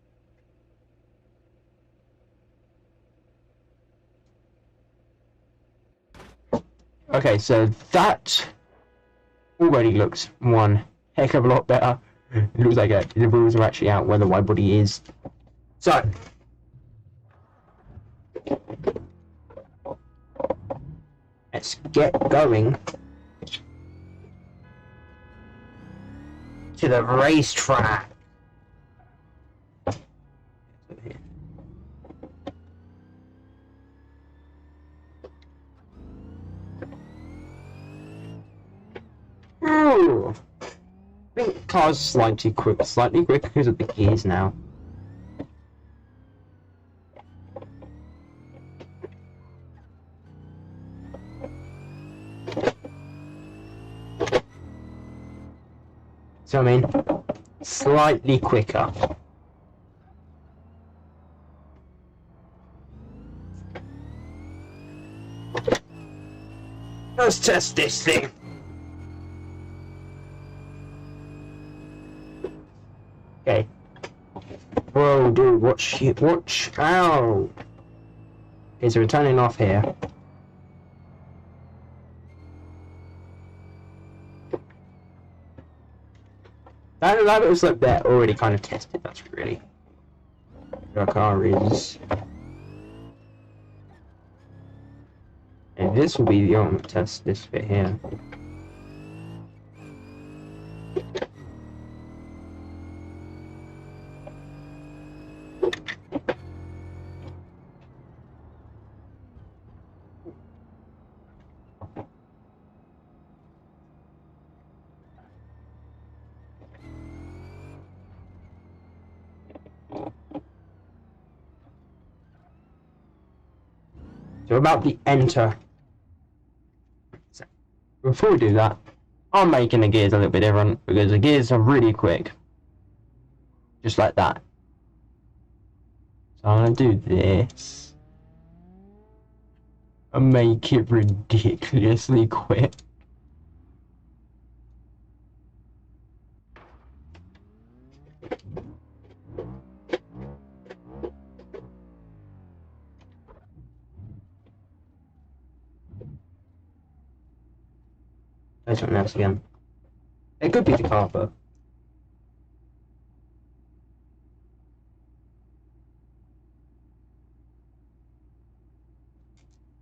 Okay, so that already looks one heck of a lot better. It looks like the rules are actually out where the white body is. So, let's get going to the racetrack. Ooh. I think cars slightly quicker because of the gears now. So I mean, slightly quicker. Let's test this thing. Okay. Whoa, dude, watch out! Is it turning off here? That was like that already kind of tested, that's really. Our car is. And this will be the ultimate test, this bit here. So about the enter. So before we do that, I'm making the gears a little bit different because the gears are really quick. Just like that. So I'm gonna do this and make it ridiculously quick. There's something else again. It could be the car, but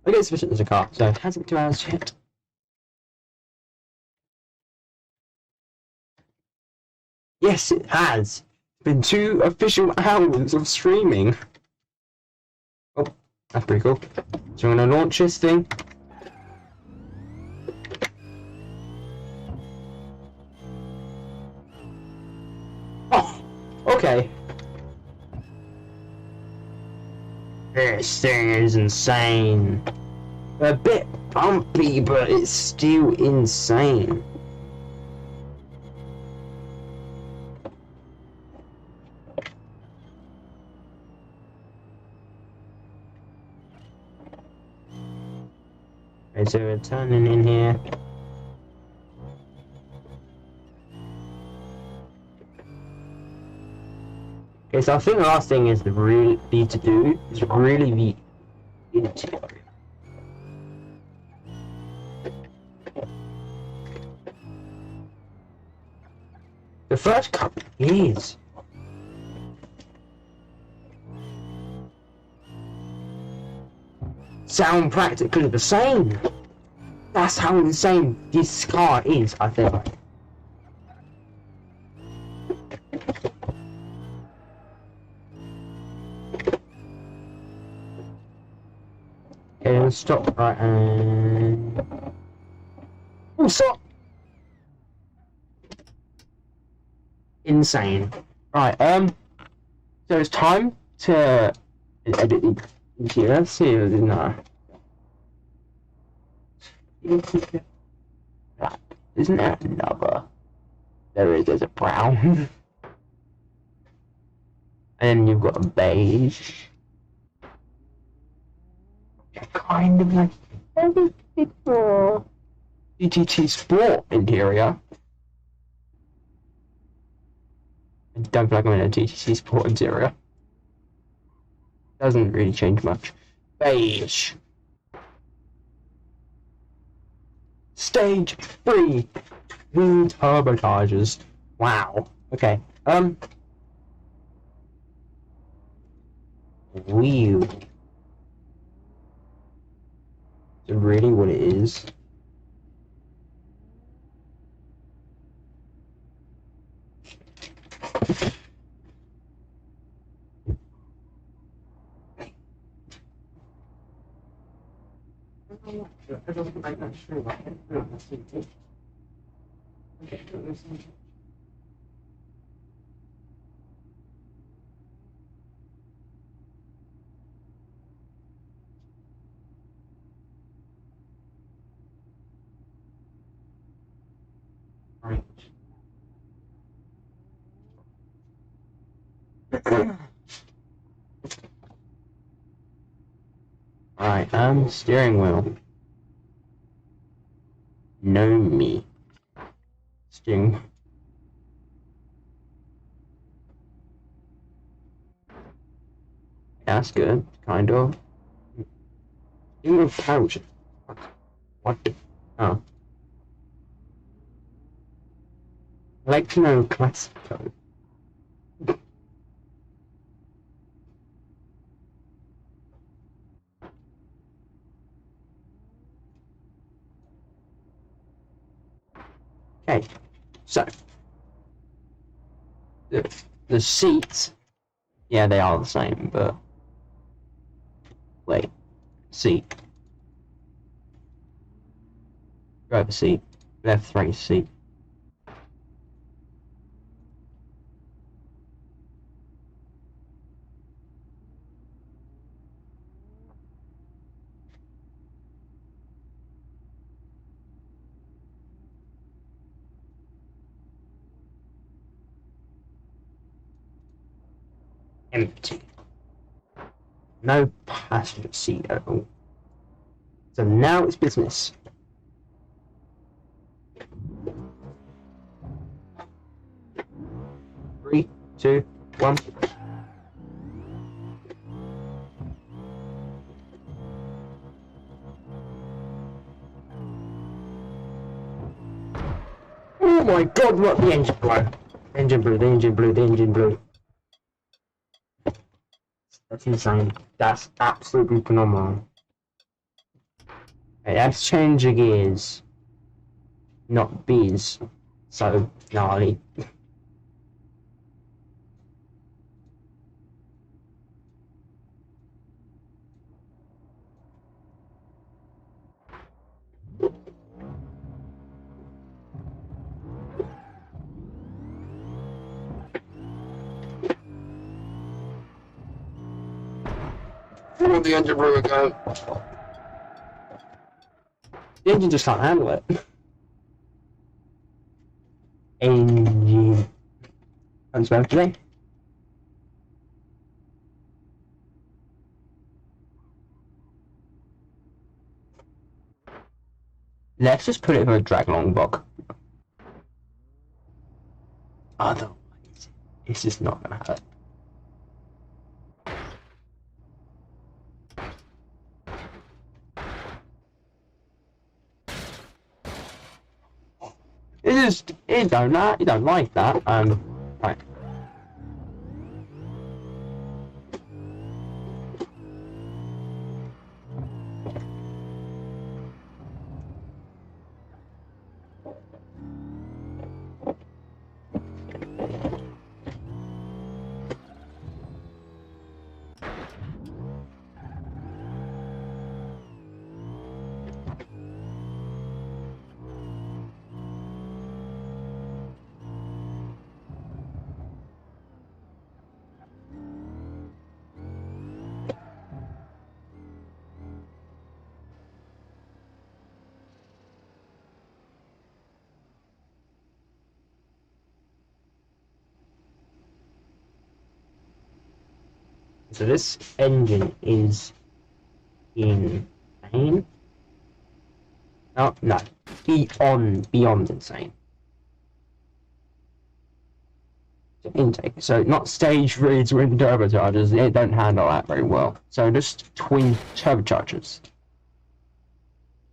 I get suspicion there's a car, so it hasn't been 2 hours yet. Yes, it has. It's been 2 official hours of streaming. Oh, that's pretty cool. So I'm gonna launch this thing. Oh, okay. This thing is insane. A bit bumpy, but it's still insane. Okay, so we're turning in here. Okay, so I think the last thing is really need to do is really the interior. The first couple is sound practically the same. That's how insane this car is, I feel like. Okay, let's stop right and... Oh, stop! Insane. Right, so it's time to edit the interior. Let's see if there's no. Right, isn't there another? There is, there's a brown. And then you've got a beige. Kind of like a bit more GTT Sport interior. I don't feel like I'm in a GTT Sport interior. Doesn't really change much. Beige. Stage 3. Twin turbochargers. Wow. Okay. Wheel. So really what it is. Right. Alright, steering wheel. Know me. Steering. That's good, kind of. Steering couch. What? Oh. I'd like to know classic code. Okay, so the seats, yeah, they are the same, but wait, seat, driver seat, left right seat. Empty. No passenger seat at all. So now it's business. Three, two, one. Oh my god, what the engine blew. Engine blew, the engine blew, the engine blew. That's insane. That's absolutely phenomenal. Okay, let's change the gears. Not bees. So gnarly. Where the engine blew again? The engine just can't handle it. Engine. Unspoken today. Let's just put it for a drag along block. Otherwise, it's just not gonna hurt. just it don't like that. Right. So this engine is insane. No, beyond insane. So intake. So not stage three twin turbochargers. They don't handle that very well. So just twin turbochargers.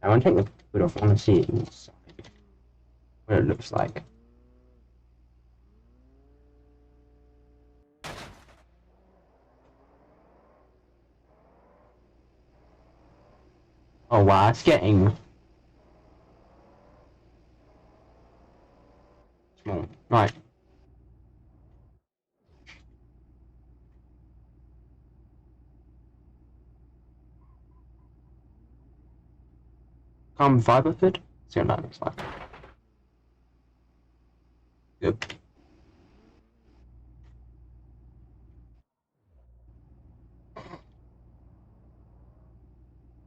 I want to take the hood off. I want to see it inside. What it looks like. Oh wow, it's getting small. Right. Carbon fiber hood? See what that looks like. Good.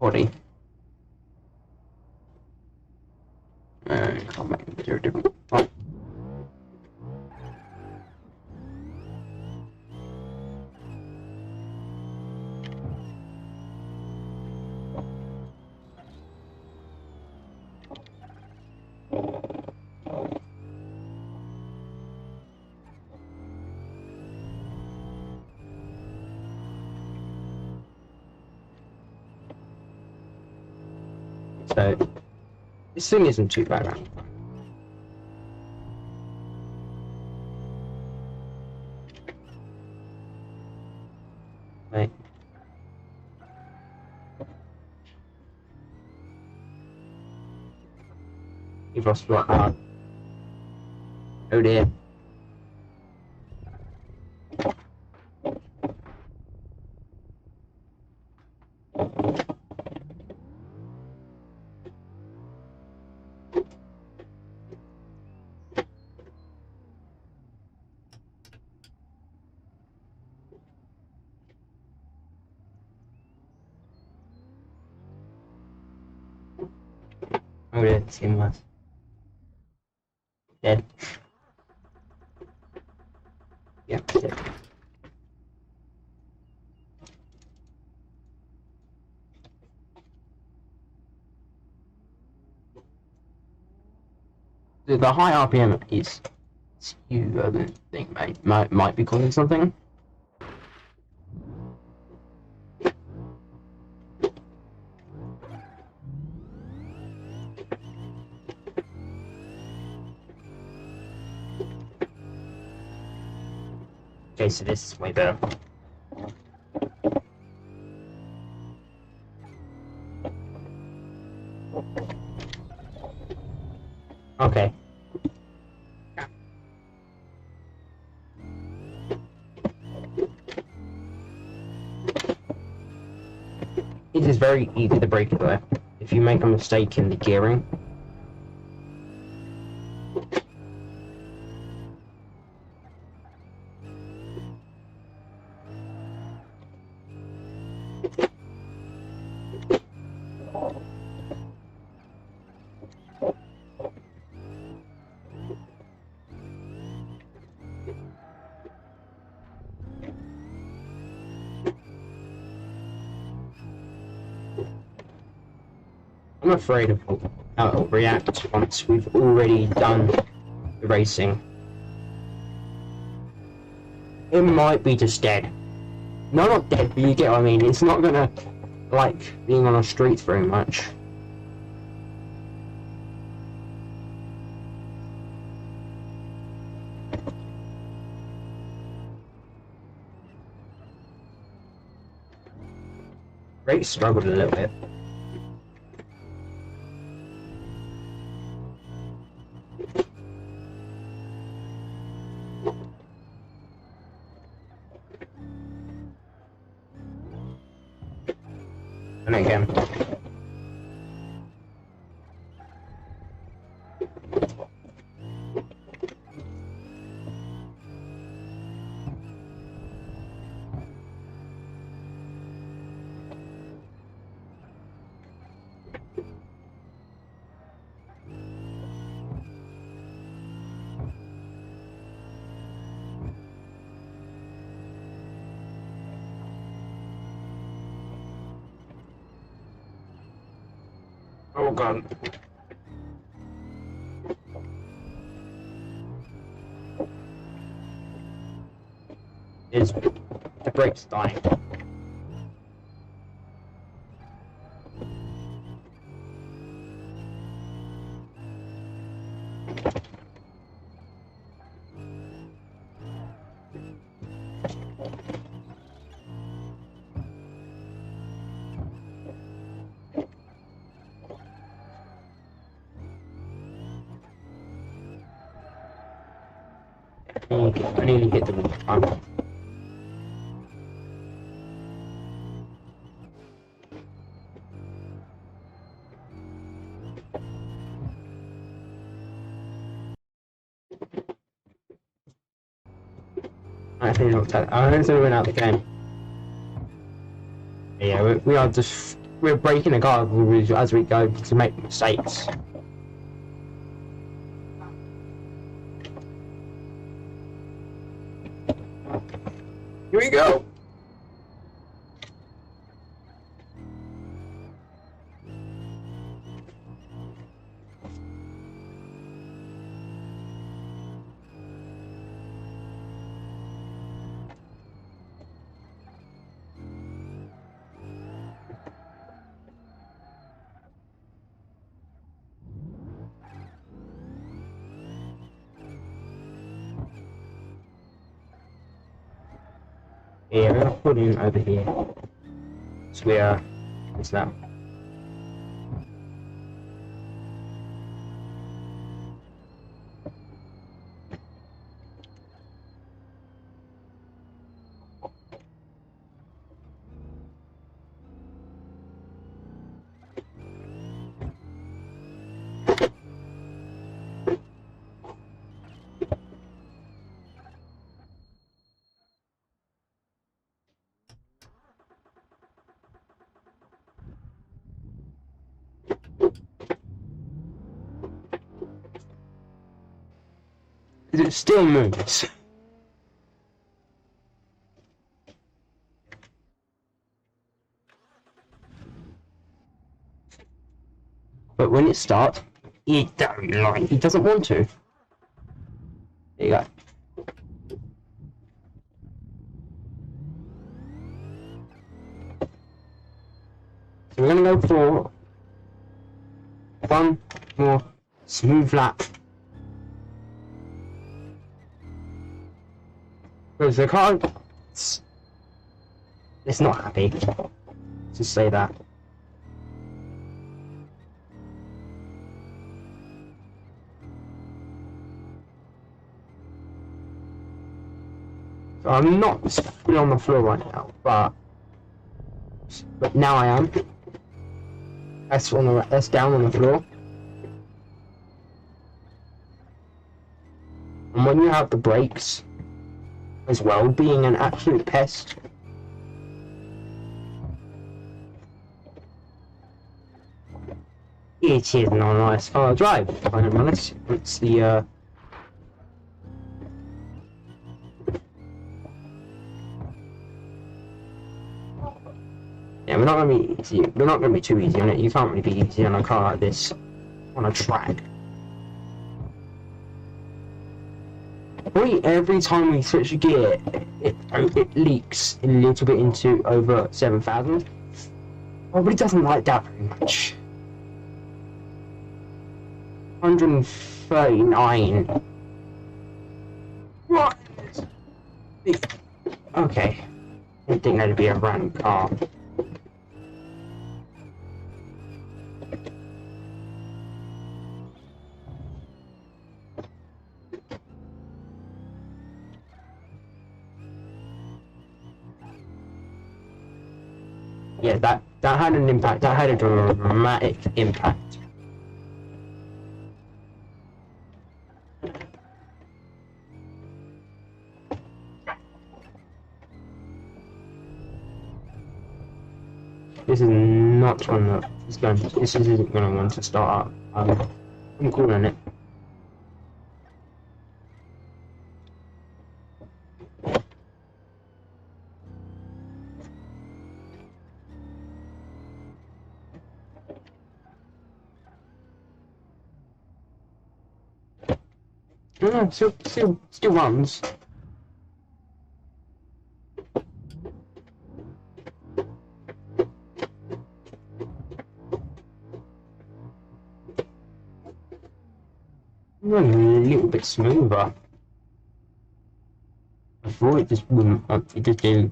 Body. Can't make the material different. Right. So this thing isn't too bad, right? Right. You've lost what hard. Oh dear. Oh yeah, it's him was dead. Yeah, dead. The high RPM is you. I think might be causing something. Okay, so this is way better. Okay. It is very easy to break it though, if you make a mistake in the gearing. I'm afraid of how it'll react once we've already done the racing. It might be just dead. No, not dead, but you get what I mean. It's not gonna like being on a street very much. Brakes struggled a little bit. And again. Oh god. Is the brakes dying? I nearly hit them all the time. I think we went out the game. Yeah, we are just we're breaking the car as we go to make mistakes. Here we go. Yeah, we're gonna put him over here. So we are. What's that? It still moves. But when it starts, it doesn't want to. There you go. So we're gonna go for one more smooth lap. Because the car, it's not happy. Just say that. So I'm not fully on the floor right now, but now I am. That's down on the floor. And when you have the brakes as well, being an absolute pest. It is not a nice car to drive, if I'm honest. It's the yeah, we're not gonna be easy. We're not gonna be too easy on it. You can't really be easy on a car like this on a track. Every time we switch gear, it leaks a little bit into over 7,000. Probably doesn't like that very much. 139. What? Okay. I didn't think that'd be a random car. yeah, that had an impact. That had a dramatic impact. This is not one that is going. This isn't going to want to start up. I'm calling it. No, still runs. A little bit smoother. I thought it just wouldn't. It just do.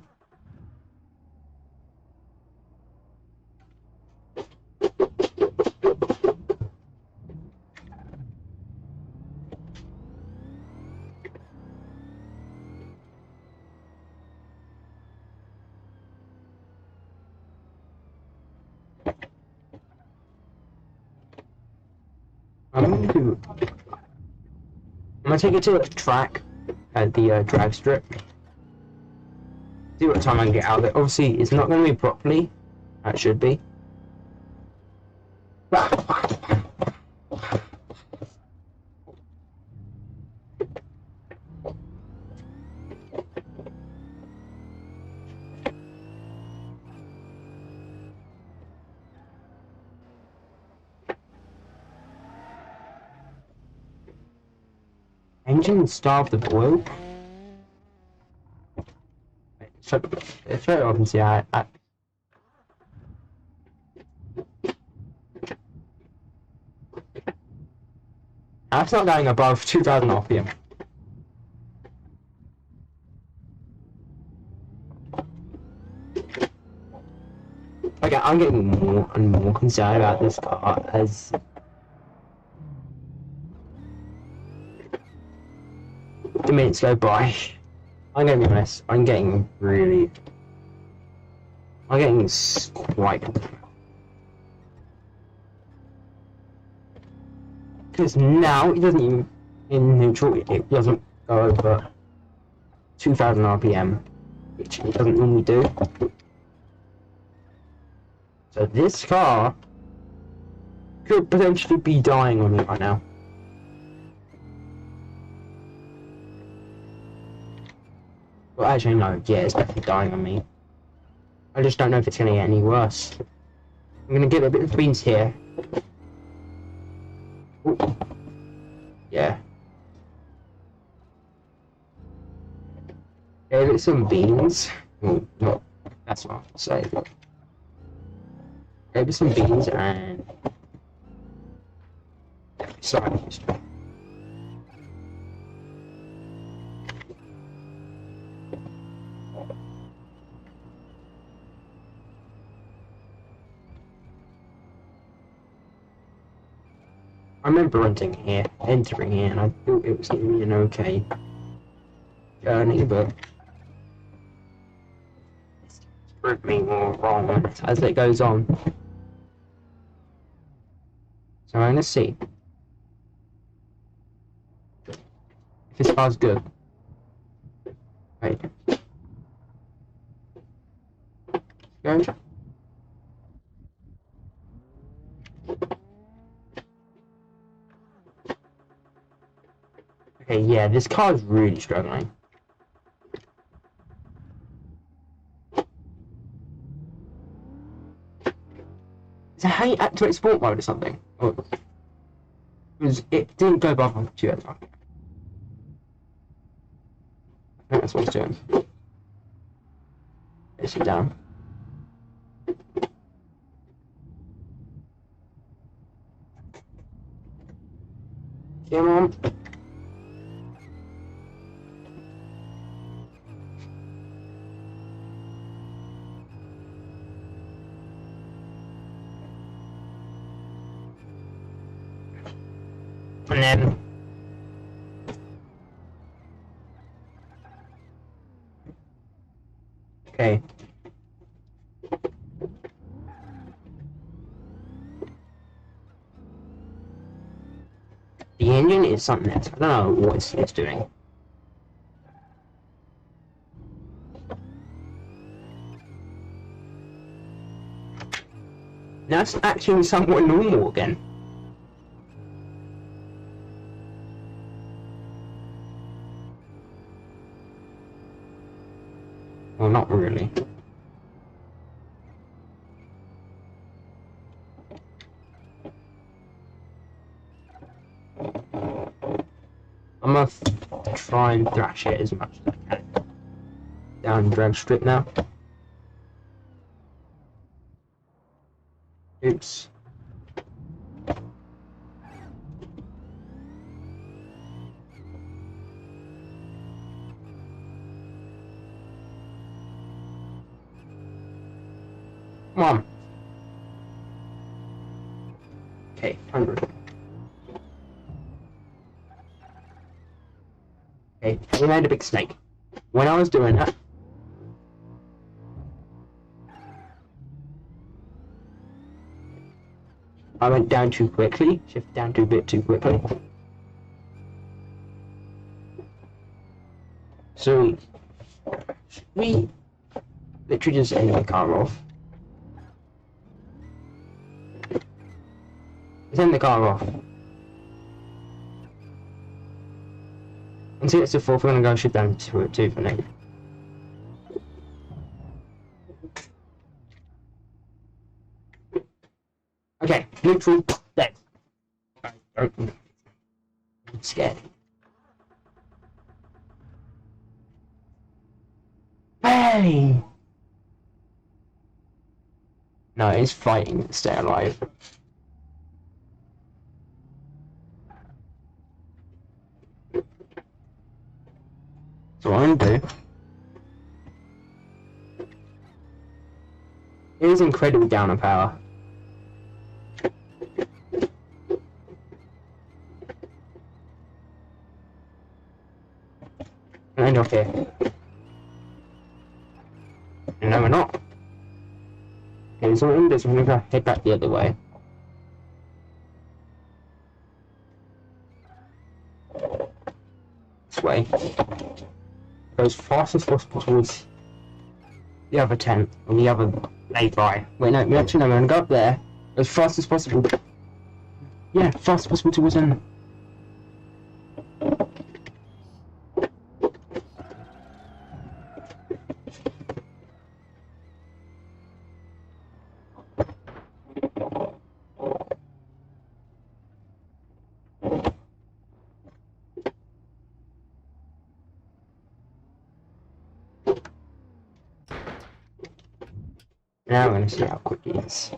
I'm gonna take it to the track at the drag strip. See what time I can get out of it. Obviously, it's not going to be properly. That should be. Engine starved of oil. Shut up and see. That's not going above 2,000 RPM. Okay, I'm getting more and more concerned about this car as the minutes go by. I'm gonna be honest, I'm getting quite concerned. Because now it doesn't even, in neutral, it doesn't go over 2,000 RPM, which it doesn't normally do. So this car could potentially be dying on me right now. Well, actually no, yeah, it's definitely dying on me. I just don't know if it's going to get any worse. I'm going to give it a bit of beans here. Ooh. Yeah. Give it some beans. Oh, no, that's what I'm saying. Give it some beans and... Sorry. I remember entering here, and I thought it was going to be an okay journey, but it's proved me more wrong as it goes on. So I'm going to see if this car's good. Wait. Go. Okay, yeah, this car is really struggling. Is that how you activate sport mode or something? Because it didn't go above 2,000. I think that's what it's doing. Let's sit down. Come on. And then okay. it is something else. I don't know what it's doing. Now it's actually somewhat normal again. Well, not really. I'm gonna try and thrash it as much as I can. Down drag strip now. Oops. Come on. Okay, 100. Okay, we made a big snake. When I was doing that, I went down too quickly, shifted down a bit too quickly. So, we literally just end the car off. Let's end the car off. Until it's the fourth, we're gonna go shift down to it too for now. Okay, neutral, dead. I'm scared. Hey! No, it's fighting to stay alive. So what I'm gonna do is incredibly down on power. And end off here. No, we're not. Okay, so what I'm gonna do is I'm gonna head back the other way. This way. Go as fast as possible towards the other tent, or the other lay-by. Wait, no, actually no, we're gonna go up there as fast as possible. Yeah, fast as possible towards them. Now I'm gonna see how quick he is.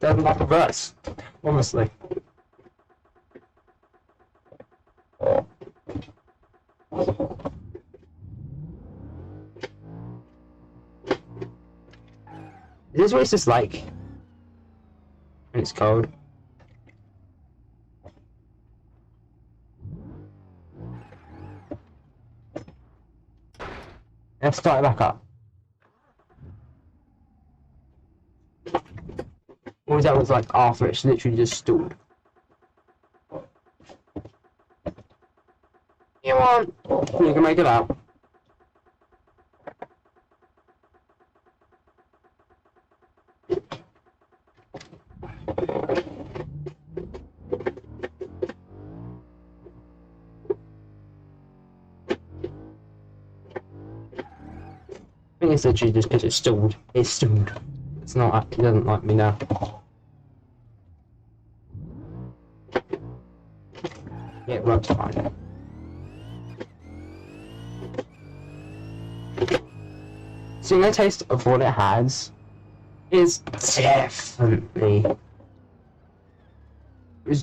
Doesn't like a verse, honestly. Is this what it's just like when it's cold? Let's start it back up. What was that was like after it's literally just stalled? Come on! You can make it out. I think it's literally just because it's stalled. It's stalled. It's not, it doesn't like me now. Yeah, it works fine. Seeing the taste of what it has is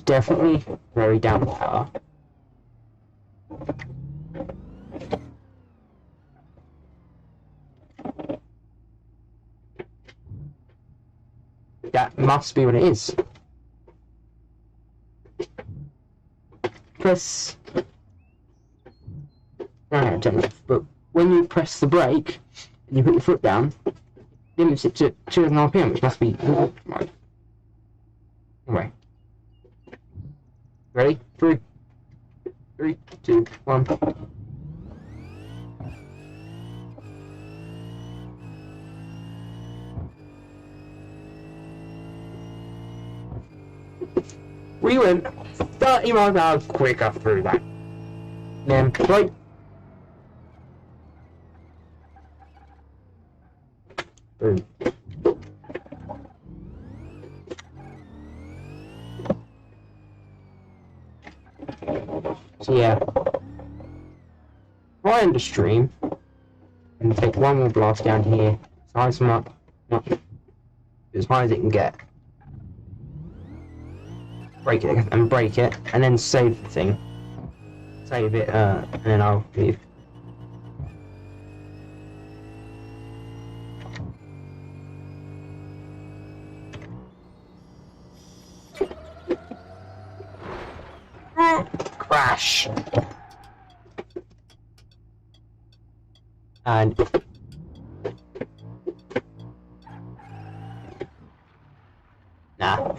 definitely, very down power. That must be what it is. Press. No, I don't know. But when you press the brake and you put your foot down, it limits it to 2,500 RPM, which must be right. Anyway, Ready? 3, 2, 1. We went 30 miles an hour quicker through that. Then, right. Boom. So yeah, right in the stream, and take one more blast down here, size them up, as high as it can get. Break it, and then save the thing. Save it, and then I'll leave. Crash. And nah.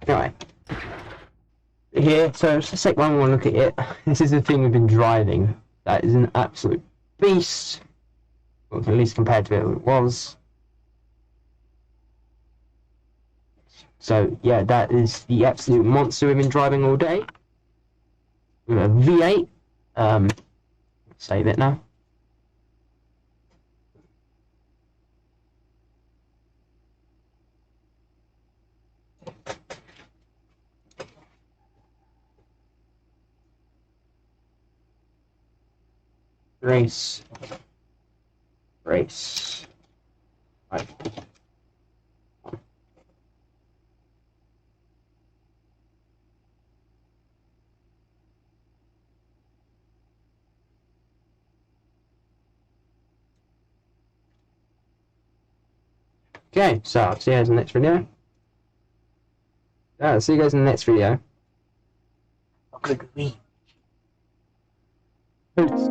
Anyway, here, so let's just take one more look at it. This is the thing we've been driving. That is an absolute beast. Well, at least compared to what it was. So yeah, that is the absolute monster we've been driving all day. With a V8. Save it now. Race. Right. Okay, so I'll see you guys in the next video. See you guys in the next video. Peace.